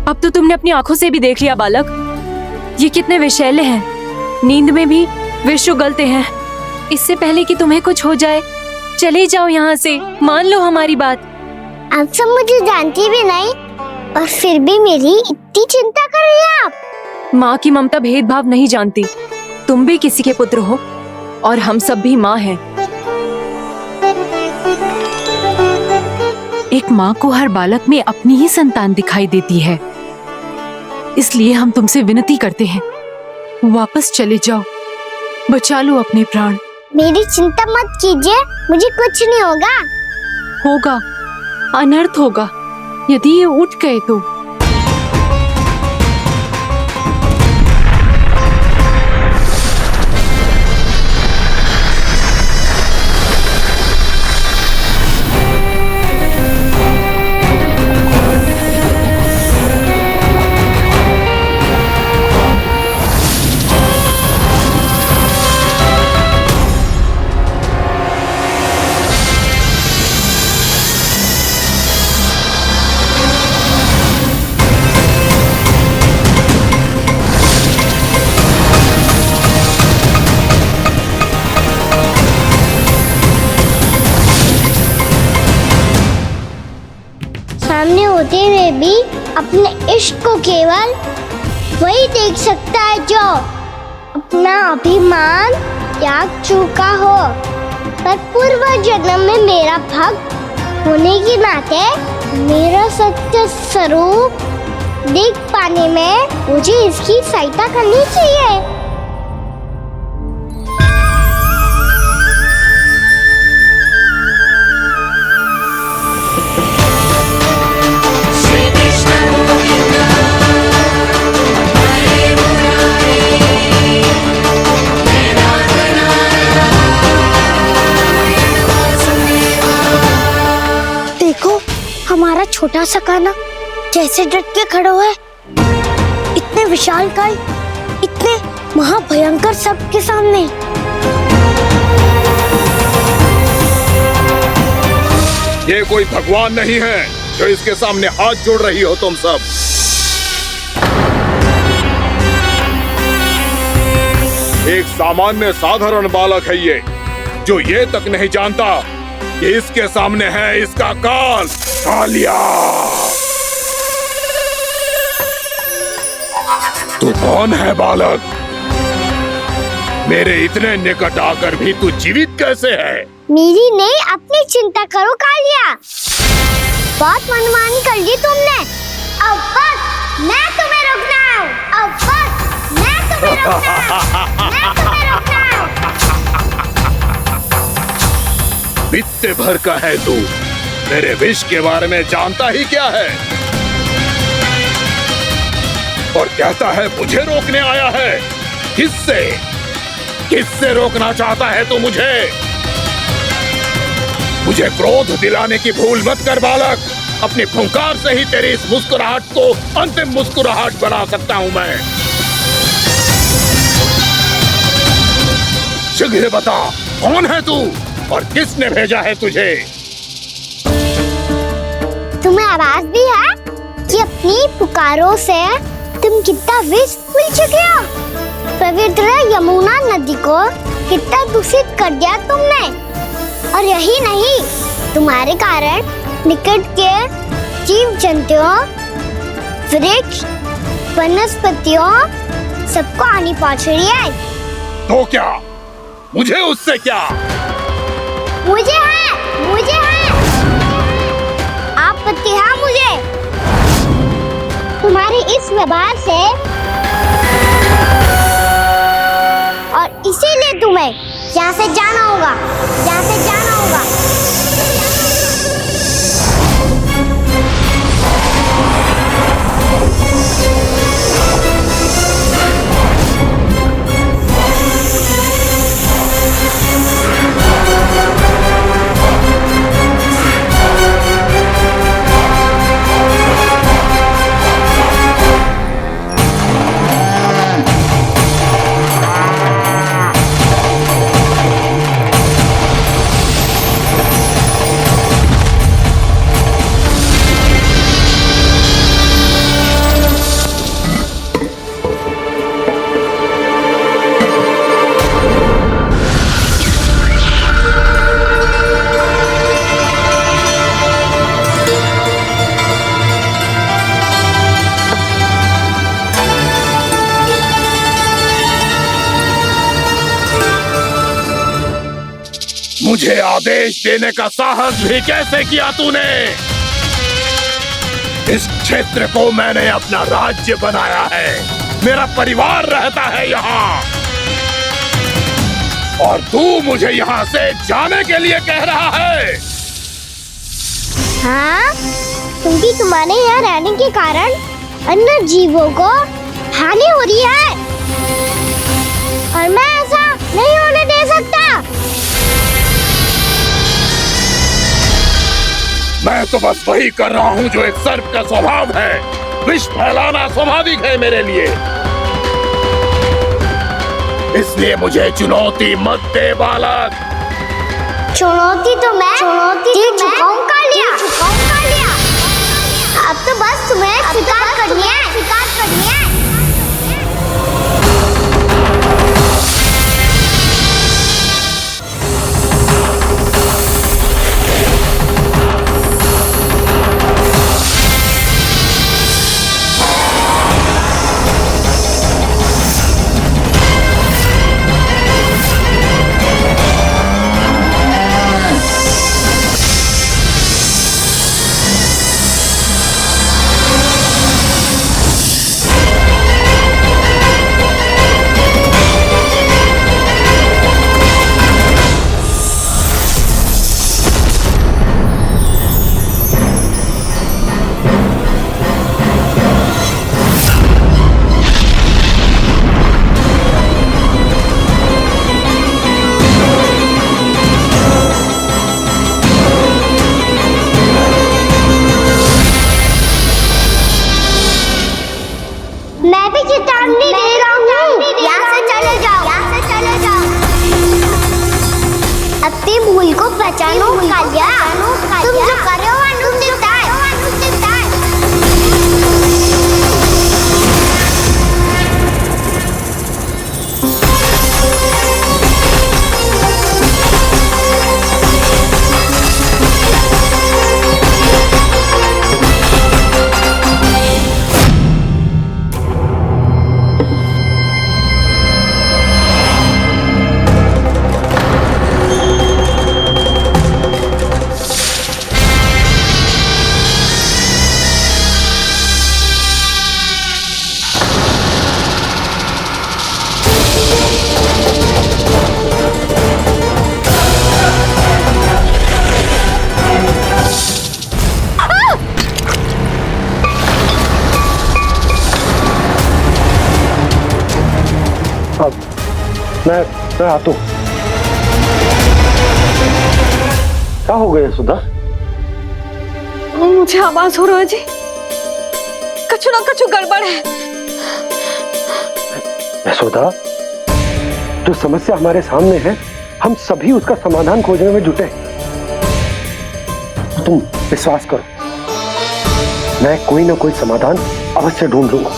अब तो तुमने अपनी आंखों से भी देख लिया बालक, ये कितने विषैले हैं। नींद में भी विष उगलते हैं। इससे पहले कि तुम्हें कुछ हो जाए, चले जाओ यहाँ से, मान लो हमारी बात। आप सब मुझे जानती भी नहीं और फिर भी मेरी इतनी चिंता कर रही हैं आप। माँ की ममता भेदभाव नहीं जानती। तुम भी किसी के पुत्र हो और हम सब भी माँ हैं। एक माँ को हर बालक में अपनी ही संतान दिखाई देती है, इसलिए हम तुमसे विनती करते हैं, वापस चले जाओ, बचा लो अपने प्राण। मेरी चिंता मत कीजिए, मुझे कुछ नहीं होगा। होगा, अनर्थ होगा यदि ये उठ गए तो। सामने होते हुए भी अपने इश्क को केवल वही देख सकता है जो अपना अभिमान त्याग चुका हो। पर पूर्व जन्म में मेरा भक्त होने के नाते मेरा सत्य स्वरूप देख पाने में मुझे इसकी सहायता करनी चाहिए। हमारा छोटा सा कान्हा कैसे डट के खड़ा हुआ है, इतने विशालकाय, इतने महाभयंकर सबके सामने। ये कोई भगवान नहीं है जो इसके सामने हाथ जोड़ रही हो तुम सब। एक सामान्य साधारण बालक है ये, जो ये तक नहीं जानता कि इसके सामने है इसका काल, कालिया। तू कौन है बालक? मेरे इतने निकट आकर भी तू जीवित कैसे है? मेरी नहीं, अपनी चिंता करो कालिया। बहुत मनमानी कर ली तुमने। अब बस मैं तुम्हें रोकना हूँ। अब बस मैं तुम्हें रोकना हूँ। मैं तुम्हें रोकना हूँ। बित्ते भर का है तू, मेरे विष के बारे में जानता ही क्या है? और कहता है मुझे रोकने आया है। किससे किससे रोकना चाहता है तू मुझे? मुझे क्रोध दिलाने की भूल मत कर बालक। अपनी फुंकार से ही तेरी इस मुस्कुराहट को अंतिम मुस्कुराहट बना सकता हूं मैं। शीघ्र बता, कौन है तू और किसने भेजा है तुझे? तुम्हें आवाज भी है कि अपनी पुकारों से तुम कितना विष भूल चुके हो। पवित्र यमुना नदी को कितना दूषित कर दिया तुमने। और यही नहीं, तुम्हारे कारण निकट के जीव जंतुओं, वृक्ष, वनस्पतियों सबको हानि पहुंच रही है। तो क्या? मुझे उससे क्या? मुझे है आपत्ति है मुझे तुम्हारी इस व्यवहार से, और इसीलिए तुम्हें यहाँ से जाना होगा। मुझे आदेश देने का साहस भी कैसे किया तूने? इस क्षेत्र को मैंने अपना राज्य बनाया है, मेरा परिवार रहता है यहाँ, और तू मुझे यहाँ से जाने के लिए कह रहा है? हाँ, क्योंकि तुम्हारे यहाँ रहने के कारण अन्य जीवों को हानि हो रही है, और मैं ऐसा नहीं होने दे सकता। मैं तो बस वही कर रहा हूँ जो एक सर्प का स्वभाव है। विष फैलाना स्वाभाविक है मेरे लिए, इसलिए मुझे चुनौती मत दे बालक। चुनौती तो मैं चुकाऊं कर लिया। अब तो बस तुम्हें स्वीकार करनी है। चेतावनी दे रहा हूँ, यहाँ से चले जाओ। अपनी भूल को पहचानो कालिया, तुम जो कर रहे हो अनुचित है। मैं आता हूं। क्या हो गया सुधा? मुझे आवाज हो रहा है जी, कछु ना कछु गड़बड़ है। यशोदा, जो समस्या हमारे सामने है हम सभी उसका समाधान खोजने में जुटे। तुम विश्वास करो, मैं कोई ना कोई समाधान अवश्य ढूंढ लूंगा।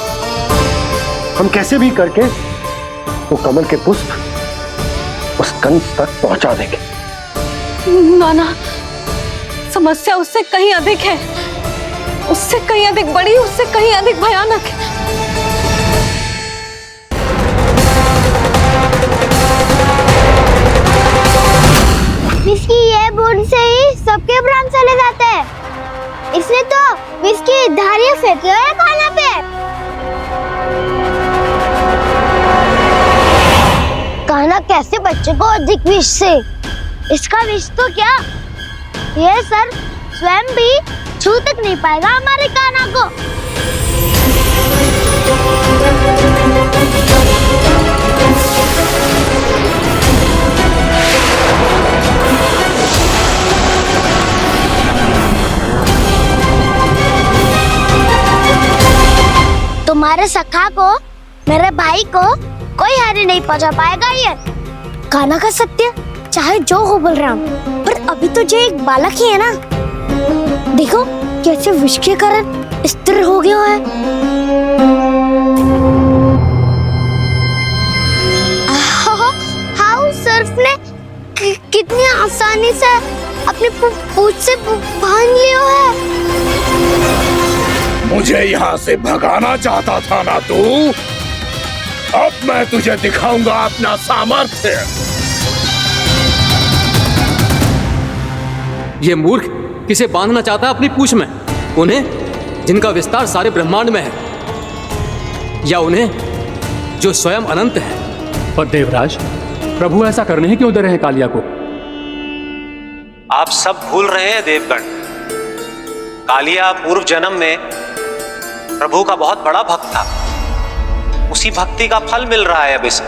हम कैसे भी करके वो कमल के पुष्प उस कंस तक पहुंचा देंगे। नाना, समस्या उससे कहीं अधिक है, उससे कहीं अधिक बड़ी, उससे कहीं अधिक भयानक है। विस्की ये बूंद से ही सबके प्राण चले जाते हैं, इसलिए तो विस्की धारियां फेंके हुए हैं खाना पे। कान्हा कैसे बच्चे को अधिक विष से? इसका विष तो क्या, ये सर स्वयं भी छू तक नहीं पाएगा हमारे कान्हा को। तुम्हारे सखा को, मेरे भाई को कोई हानि नहीं पहुंचा पाएगा। ये कान्हा का सत्य चाहे जो हो बलराम, पर अभी तो जो एक बालक ही है ना। देखो कैसे विष के कारण स्थिर हो गया है। हाउ सर्फ ने कितनी आसानी से अपनी पूंछ से बांध लिया है। मुझे यहाँ से भगाना चाहता था ना तू? अब मैं तुझे दिखाऊंगा अपना सामर्थ्य। ये मूर्ख किसे बांधना चाहता है अपनी पूंछ में? उन्हें जिनका विस्तार सारे ब्रह्मांड में है, या उन्हें जो स्वयं अनंत है? पर देवराज, प्रभु ऐसा करने ही क्यों दे रहे हैं कालिया को? आप सब भूल रहे हैं देवगण, कालिया पूर्व जन्म में प्रभु का बहुत बड़ा भक्त था। उसी भक्ति का फल मिल रहा है अब इसे।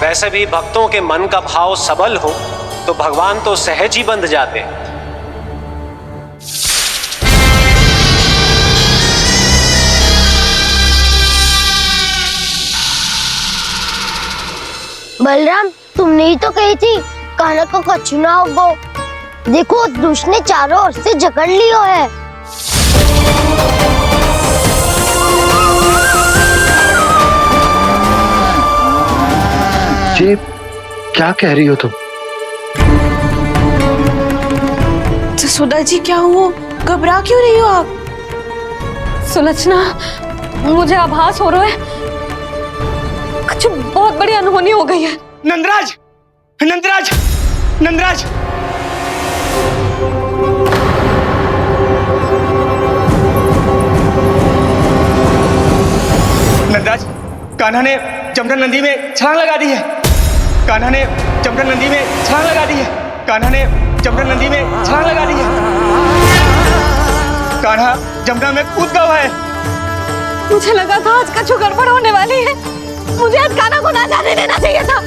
वैसे भी भक्तों के मन का भाव सबल हो तो भगवान तो सहज ही बंध जाते हैं। बलराम, तुमने ही तो कही थी कान्हा को कछु ना होगा। देखो उस दुष्ट ने चारों ओर से जकड़ लियो है। ये क्या कह रही हो तुम? जसोदा जी, क्या हुआ? घबरा क्यों रही हो आप? सुलक्षणा, मुझे आभास हो रहा है कुछ बहुत बड़ी अनहोनी हो गई है। नंदराज, नंदराज, नंदराज! नंदराज, कान्हा ने जमना नदी में छलांग लगा दी है। कान्हा ने जमना नदी में छलांग लगा दी है। कान्हा ने जमना नदी में छलांग लगा दी है। कान्हा जमना में कूद गया है। मुझे लगा था आज कछु गड़बड़ होने वाली है। मुझे आज कान्हा को ना जाने देना चाहिए था।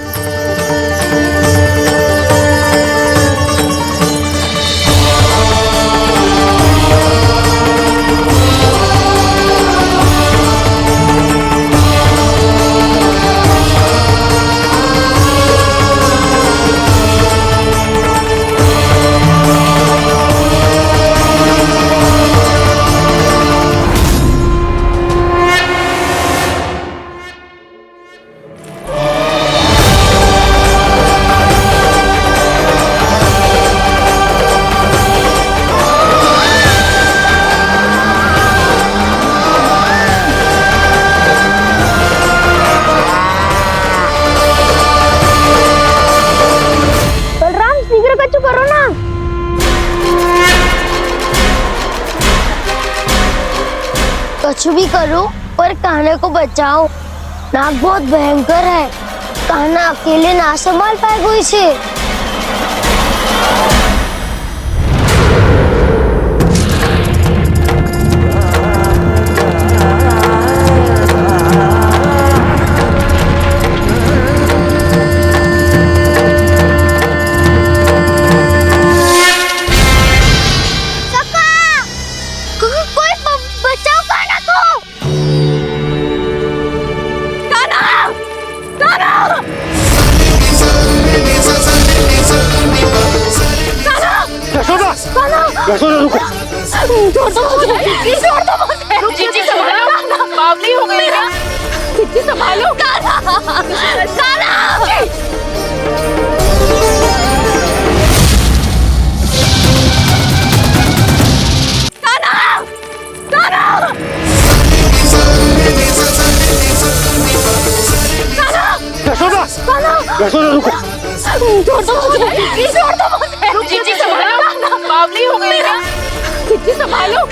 कुछ भी करो पर कान्हा को बचाओ। नाग बहुत भयंकर है, कान्हा अकेले ना संभाल पाएगा इसे। यशोदा रुको। छोड़ दो मुझे, छोड़ दो मुझे। जीजी संभालो, बावली हो गई क्या? जीजी संभालो। यशोदा, यशोदा रुको। छोड़ दो मुझे, छोड़ दो मुझे। जीजी संभालो, बावली हो गई क्या? जीजी संभालो।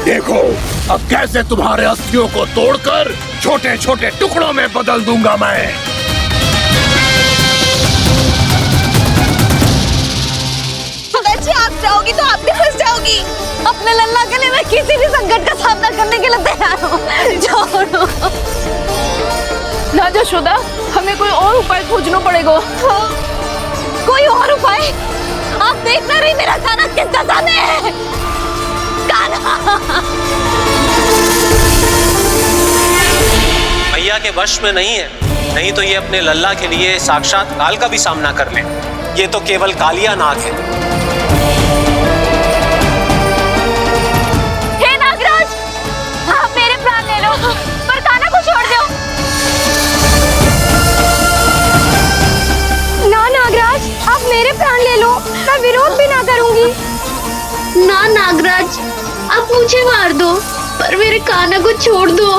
देखो अब कैसे तुम्हारे अस्थियों को तोड़कर छोटे छोटे टुकड़ों में बदल दूंगा मैं। बच्चे आप जाओगी तो आप भी फंस जाओगी। अपने लल्ला के लिए मैं किसी भी संकट का सामना करने के लिए तैयार हूँ। छोड़ो ना यशोदा, हमें कोई और उपाय खोजना पड़ेगा। कोई और उपाय? आप देख ना रही मेरा कान्हा किस दशा में है। मैया के वश में नहीं है, नहीं तो ये अपने लल्ला के लिए साक्षात काल का भी सामना कर ले। ये तो केवल कालिया नाग है। हे नागराज, आप मेरे प्राण ले लो पर कान्हा को छोड़ दो। ना नागराज, आप मेरे प्राण ले लो, मैं विरोध भी ना करूंगी। ना नागराज, आप मुझे मार दो पर मेरे कान्हा को छोड़ दो।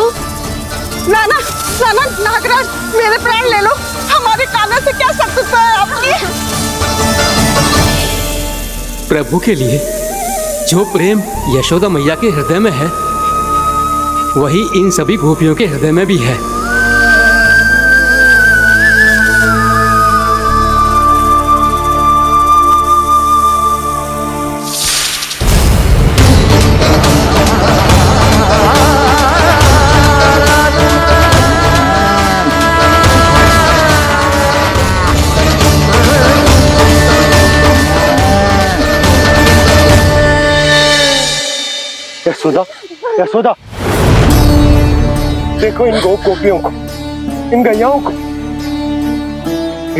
ना ना ना ना नागराज, मेरे प्राण ले लो, हमारे कान्हा से क्या शत्रुता है आपकी? प्रभु के लिए जो प्रेम यशोदा मैया के हृदय में है, वही इन सभी गोपियों के हृदय में भी है। यशोदा, यशोदा, देखो इन गोपियों को, इन गैयाओं को,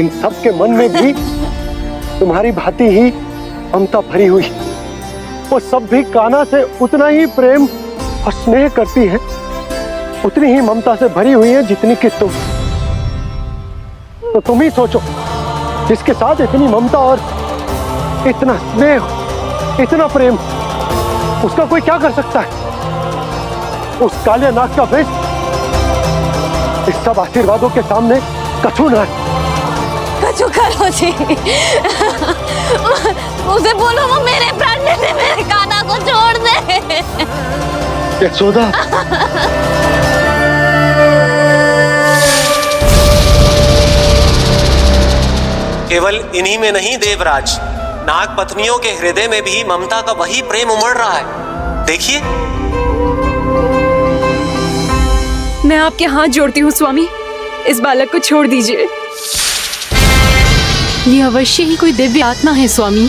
इन सब के मन में भी तुम्हारी भांति ही ममता भरी हुई। वो सब भी कान्हा से उतना ही प्रेम और स्नेह करती है, उतनी ही ममता से भरी हुई है जितनी कि तुम। तो तुम ही सोचो, जिसके साथ इतनी ममता और इतना स्नेह, इतना प्रेम, उसका कोई क्या कर सकता है? उस कालिया नाग का वेश इस सब आशीर्वादों के सामने कछु न है। कछु करो जी, उसे बोलो वो मेरे प्राण ले दे, मेरे कान्हा को छोड़ दे। यशोदा, केवल इन्हीं में नहीं देवराज, नाग पत्नियों के हृदय में भी ममता का वही प्रेम उमड़ रहा है। देखिए। मैं आपके हाथ जोड़ती हूँ स्वामी, इस बालक को छोड़ दीजिए। ये अवश्य ही कोई दिव्य आत्मा है स्वामी।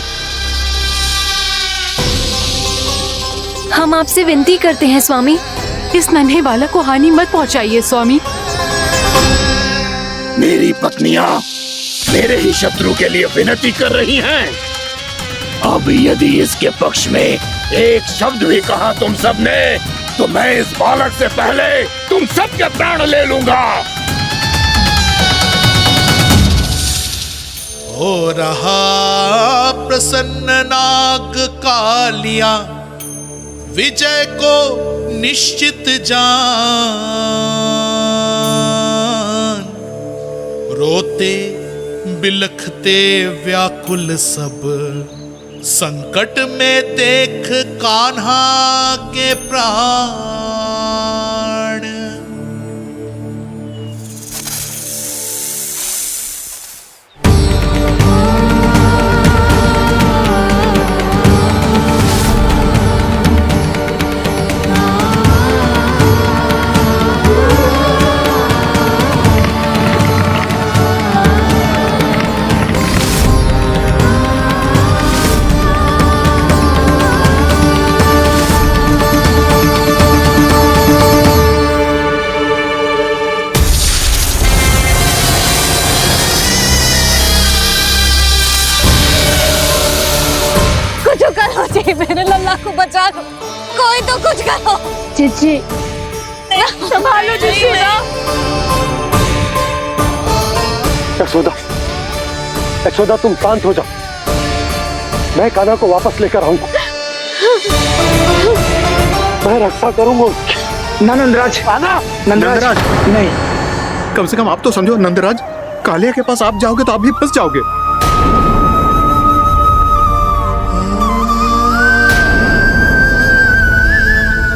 हम आपसे विनती करते हैं स्वामी, इस नन्हे बालक को हानि मत पहुंचाइए स्वामी। मेरी पत्नियां मेरे ही शत्रु के लिए विनती कर रही हैं। अब यदि इसके पक्ष में एक शब्द भी कहा तुम सबने, तो मैं इस बालक से पहले तुम सबके प्राण ले लूंगा। हो रहा प्रसन्न नाग कालिया, विजय को निश्चित जान। रोते बिलखते व्याकुल सब, संकट में देख कान्हा के प्राण। को बचा लो, कोई तो कुछ करो। जीजी संभालो जसोदा। यशोदा, यशोदा तुम शांत हो जाओ, मैं कान्हा को वापस लेकर आऊंगा, मैं रक्षा करूंगा उसकी। ना नंदराज, नंदराज नहीं। कम से कम आप तो समझो नंदराज, कालिया के पास आप जाओगे तो आप भी फंस जाओगे।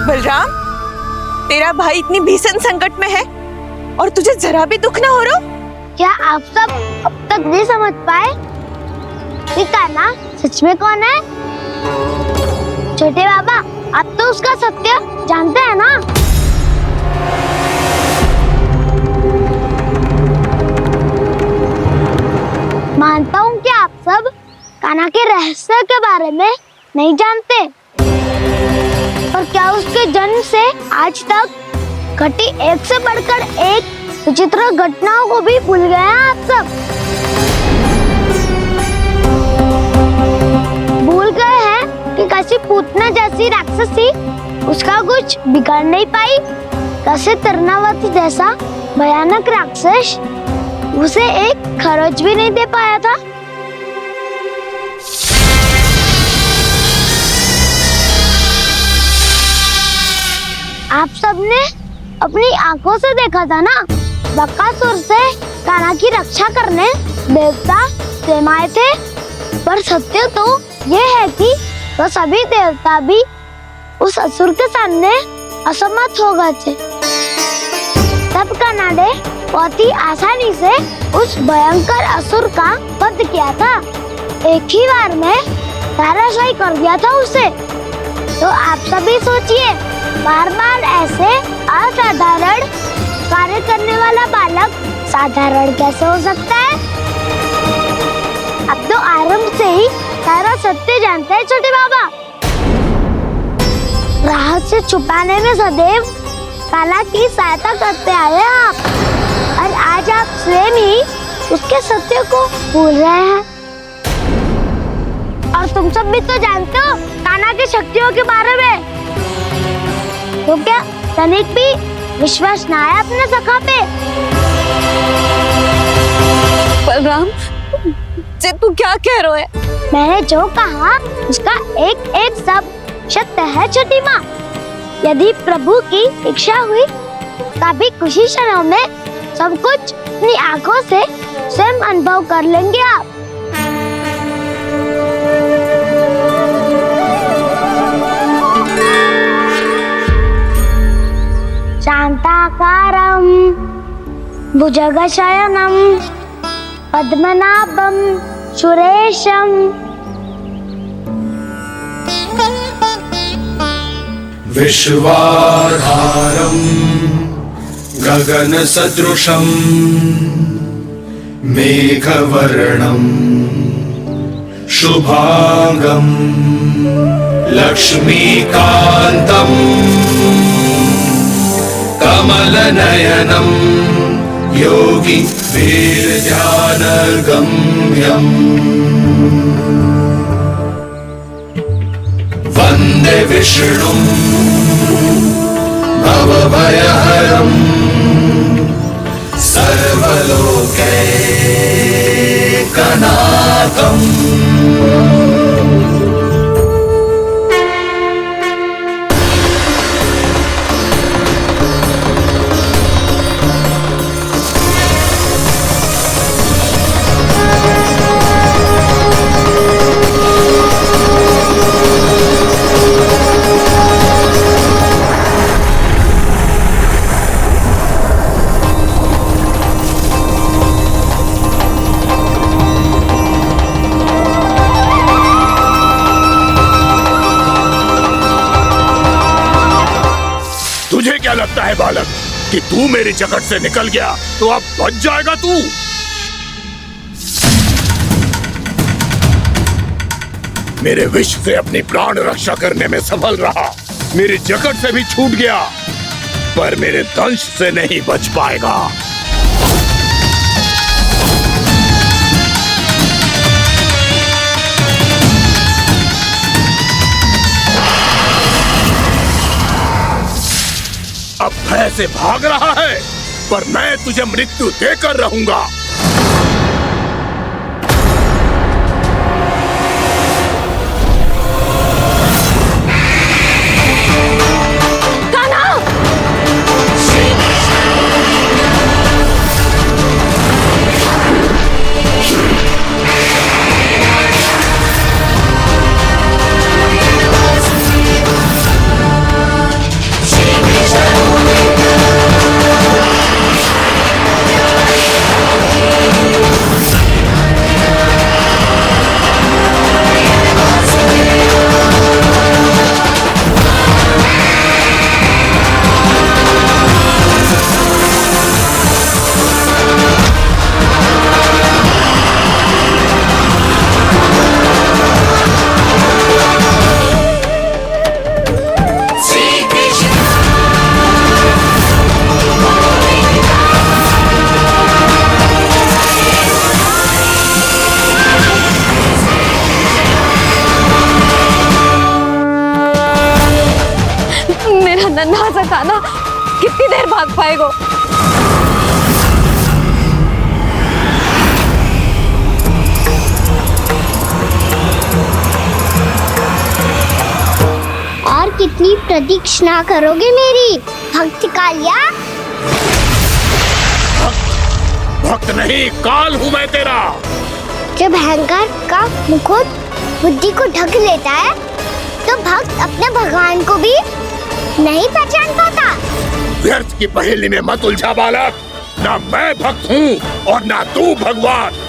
बलराम, तेरा भाई इतनी भीषण संकट में है और तुझे जरा भी दुख ना हो रहा? क्या आप सब अब तक नहीं समझ पाए कि कान्हा सच में कौन है? छोटे बाबा, आप तो उसका सत्य जानते हैं ना? मानता हूँ कि आप सब कान्हा के रहस्य के बारे में नहीं जानते, और क्या उसके जन्म से आज तक घटी एक से बढ़कर एक विचित्र घटनाओं को भी भूल गए हैं आप सब? भूल गए हैं कि कैसी पूतना जैसी राक्षसी उसका कुछ बिगाड़ नहीं पाई, कैसे तरनावती जैसा भयानक राक्षस उसे एक खरोच भी नहीं दे पाया था। आप सबने अपनी आंखों से देखा था ना, बकासुर से कान्हा की रक्षा करने देवता स्वयं आए थे, पर सत्य तो ये है कि वह सभी देवता भी उस असुर के सामने असमर्थ हो गए थे। तब कान्हा ने बहुत ही आसानी से उस भयंकर असुर का वध किया था, एक ही बार में धराशायी कर दिया था उसे। तो आप सभी सोचिए, बार बार ऐसे असाधारण कार्य करने वाला बालक साधारण कैसे हो सकता है? अब तो आरंभ से ही सारा सत्य जानते हैं छोटे बाबा। रहस्य छुपाने में सदैव कान्हा की सहायता करते आए हैं आप, और आज आप स्वयं ही उसके सत्य को भूल रहे हैं। और तुम सब भी तो जानते हो कान्हा की शक्तियों के बारे में, तो क्या तनिक भी विश्वास ना है अपने सखा पे? बलराम, जे तू क्या कह रहे है? मैंने जो कहा उसका एक एक शब्द सत्य है छोटी माँ। यदि प्रभु की इच्छा हुई तभी कुछ ही क्षणों में सब कुछ अपनी आंखों से स्वयं अनुभव कर लेंगे आप। शांताकारं भुजगशयनं पद्मनाभं सुरेशं विश्वाधारं गगनसदृशं मेघवर्णं शुभांगं लक्ष्मीकान्तं कमलनयनं योगी वीरध्यानगम्यम् वन्दे विष्णुं भवभयहरं सर्वलोकैकनाथम् तुझे क्या लगता है बालक कि तू मेरी जकड़ से निकल गया तो अब बच जाएगा तू? मेरे विष से अपनी प्राण रक्षा करने में सफल रहा, मेरी जकड़ से भी छूट गया, पर मेरे दंश से नहीं बच पाएगा। अब भय से भाग रहा है, पर मैं तुझे मृत्यु देकर रहूंगा। नन्हा सा कान्हा कितनी देर भाग पाएगा? और कितनी प्रतीक्षा करोगे मेरी भक्त कालिया? भक्त नहीं, काल हूँ मैं तेरा। जब अहंकार का मुकुट बुद्धि को ढक लेता है तो भक्त अपने भगवान को भी नहीं पहचान पाता। व्यर्थ की पहेली में मत उलझा बालक। ना मैं भक्त हूँ और ना तू भगवान।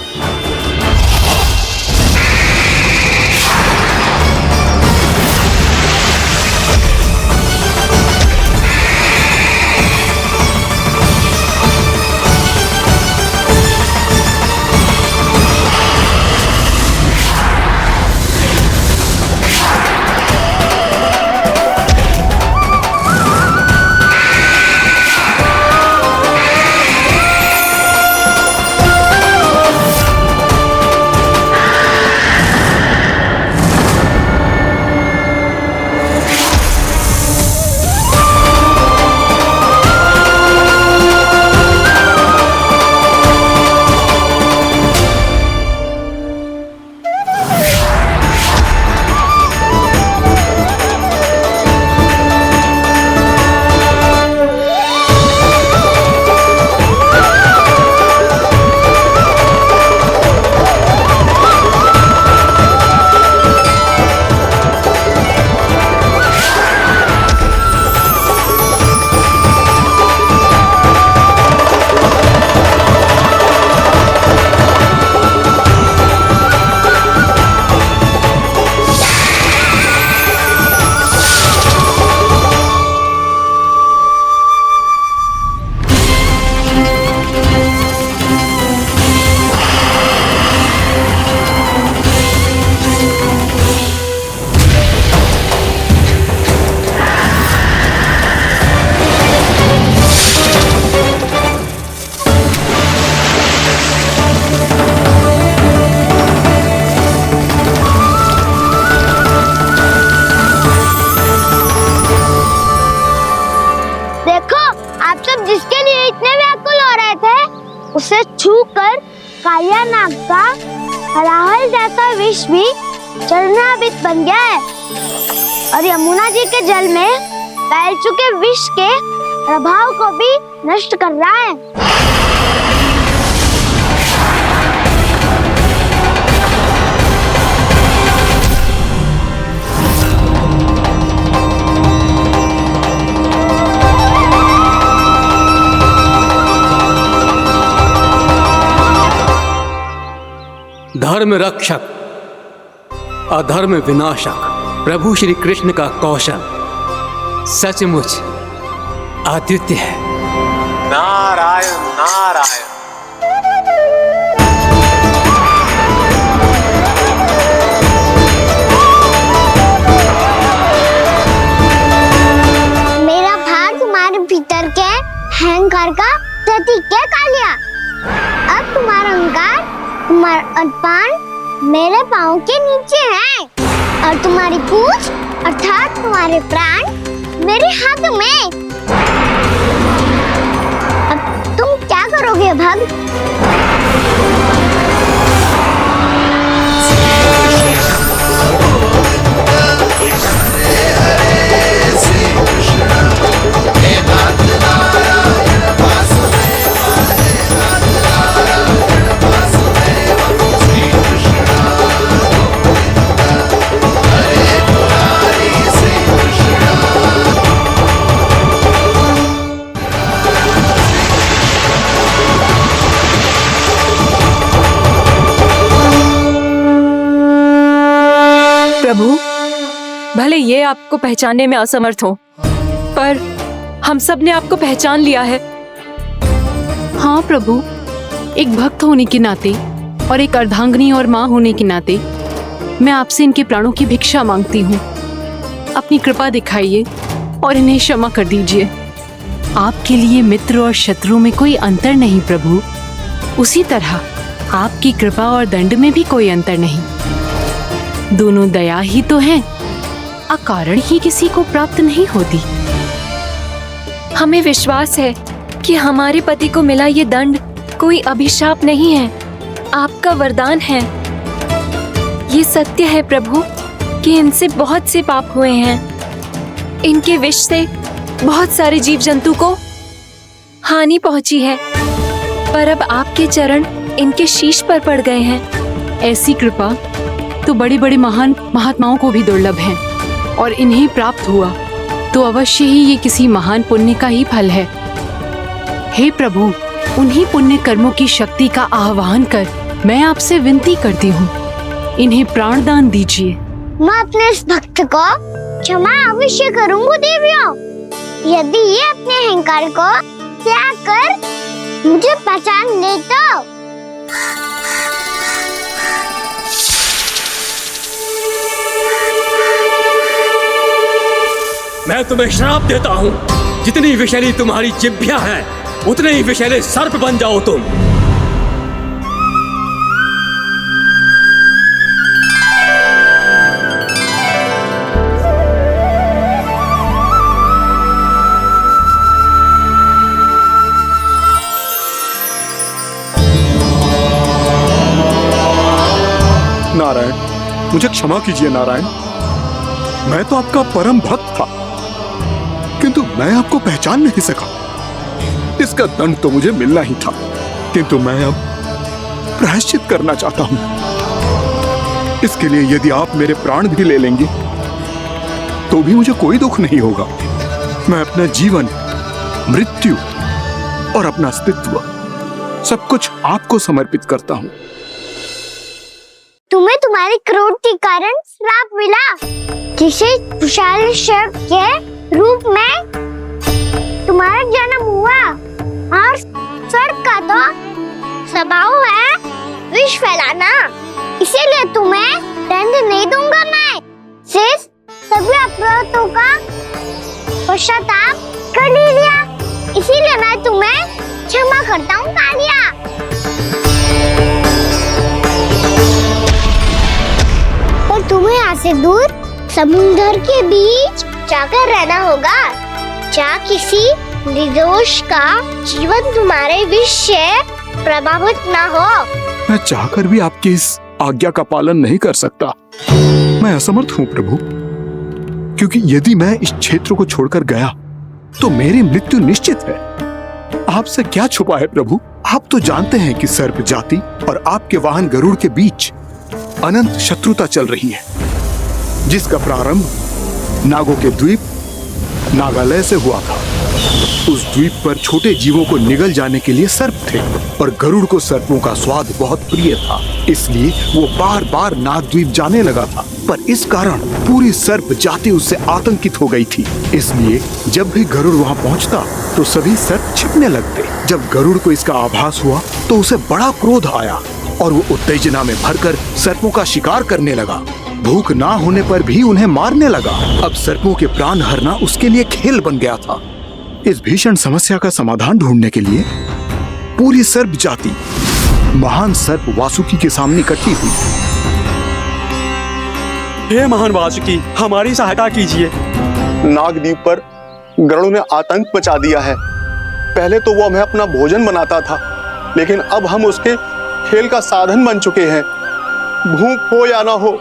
उसे छूकर कालिया नाग का हलाहल जैसा विष भी चरणामृत बन गया है और यमुना जी के जल में फैल चुके विष के प्रभाव को भी नष्ट कर रहा है। धर्म रक्षक अधर्म विनाशक प्रभु श्री कृष्ण का कौशल सचमुच अद्वितीय है। नारायण नारायण। मेरा भार तुम्हारे भीतर के अहंकार का प्रतीक है कालिया। अब तुम्हारा अहंकार, तुम्हारा अनपान मेरे पाँव के नीचे है और तुम्हारी पूंछ अर्थात तुम्हारे प्राण मेरे हाथ में। भक्त। प्रभु, भले ये आपको पहचानने में असमर्थ हो, पर हम सब ने आपको पहचान लिया है। हाँ प्रभु, एक भक्त होने के नाते और एक अर्धांगिनी और माँ होने के नाते मैं आपसे इनके प्राणों की भिक्षा मांगती हूँ। अपनी कृपा दिखाइए और इन्हें क्षमा कर दीजिए। आपके लिए मित्र और शत्रु में कोई अंतर नहीं प्रभु। उसी तरह आपकी कृपा और दंड में भी कोई अंतर नहीं। दोनों दया ही तो हैं, अकारण ही किसी को प्राप्त नहीं होती। हमें विश्वास है कि हमारे पति को मिला ये दंड कोई अभिशाप नहीं है, आपका वरदान है। ये सत्य है प्रभु कि इनसे बहुत से पाप हुए हैं। इनके विष से बहुत सारे जीव जंतु को हानि पहुंची है, पर अब आपके चरण इनके शीश पर पड़ गए हैं। ऐसी कृपा तो बड़े बड़े महान महात्माओं को भी दुर्लभ है, और इन्हें प्राप्त हुआ तो अवश्य ही ये किसी महान पुण्य का ही फल है। हे प्रभु, उन्हीं पुण्य कर्मों की शक्ति का आह्वान कर मैं आपसे विनती करती हूँ, इन्हें प्राण दान दीजिए। मैं अपने इस भक्त को क्षमा अवश्य करूंगी देवियों, यदि ये अपने अहंकार को त्याग कर मुझे पहचान ले तो। मैं तुम्हें श्राप देता हूँ, जितनी विषैली तुम्हारी जिह्वा है उतने ही विषैले सर्प बन जाओ तुम। नारायण, मुझे क्षमा कीजिए नारायण। मैं तो आपका परम भक्त था, किंतु मैं आपको पहचान नहीं सका। इसका दंड तो मुझे मिलना ही था, किंतु मैं अब प्रायश्चित करना चाहता हूं। इसके लिए यदि आप मेरे प्राण भी ले लेंगे तो भी मुझे कोई दुख नहीं होगा। मैं अपना जीवन, मृत्यु और अपना अस्तित्व सब कुछ आपको समर्पित करता हूं। तुम्हें तुम्हारी क्रोध के कारण श्राप मिला, जिसे विशाल सर्प के रूप में तुम्हारा जन्म हुआ, और सर्प का तो स्वभाव है विष फैलाना। इसीलिए तुम्हें दंड नहीं दूंगा मैं, सिर्फ सभी अपराधों का पश्चाताप कर लिया। इसीलिए मैं तुम्हें क्षमा करता हूँ कालिया। पर तुम्हें यहाँ से दूर समुद्र के बीच जाकर रहना होगा, जहाँ किसी निर्दोष का जीवन तुम्हारे विष से प्रभावित ना हो। मैं चाहकर भी आपकी इस आज्ञा का पालन नहीं कर सकता। मैं असमर्थ हूँ प्रभु, क्योंकि यदि मैं इस क्षेत्र को छोड़कर गया तो मेरी मृत्यु निश्चित है। आपसे क्या छुपा है प्रभु? आप तो जानते हैं कि सर्प जाति और आपके वाहन गरुड़ के बीच अनंत शत्रुता चल रही है, जिसका प्रारंभ नागों के द्वीप नागालय से हुआ था। उस द्वीप पर छोटे जीवों को निगल जाने के लिए सर्प थे, और गरुड़ को सर्पों का स्वाद बहुत प्रिय था, इसलिए वो बार बार नागद्वीप जाने लगा था। पर इस कारण पूरी सर्प जाति उससे आतंकित हो गई थी। इसलिए जब भी गरुड़ वहाँ पहुँचता तो सभी सर्प छिपने लगते। जब गरुड़ को इसका आभास हुआ तो उसे बड़ा क्रोध आया, और वो उत्तेजना में भरकर सर्पों का शिकार करने लगा। भूख ना होने पर भी उन्हें मारने लगा। अब सर्पों के प्राण हरना उसके लिए खेल बन गया था। इस भीषण समस्या का समाधान ढूंढने के लिए पूरी सर्प जाति महान सर्प वासुकी के सामने इकट्ठी हुई। हे महान वासुकी, हमारी सहायता कीजिए। नागद्वीप पर गरुड़ ने आतंक मचा दिया है। पहले तो वो हमें अपना भोजन बनाता था, लेकिन अब हम उसके खेल का साधन बन चुके हैं। भूख हो या ना हो,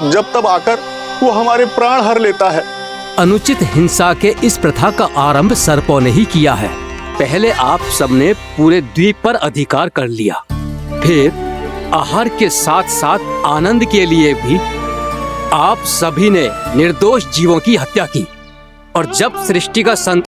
जब तब आकर वो हमारे प्राण हर लेता है। अनुचित हिंसा के इस प्रथा का आरंभ सर्पों ने ही किया है। पहले आप सबने पूरे द्वीप पर अधिकार कर लिया, फिर आहार के साथ साथ आनंद के लिए भी आप सभी ने निर्दोष जीवों की हत्या की। और जब सृष्टि का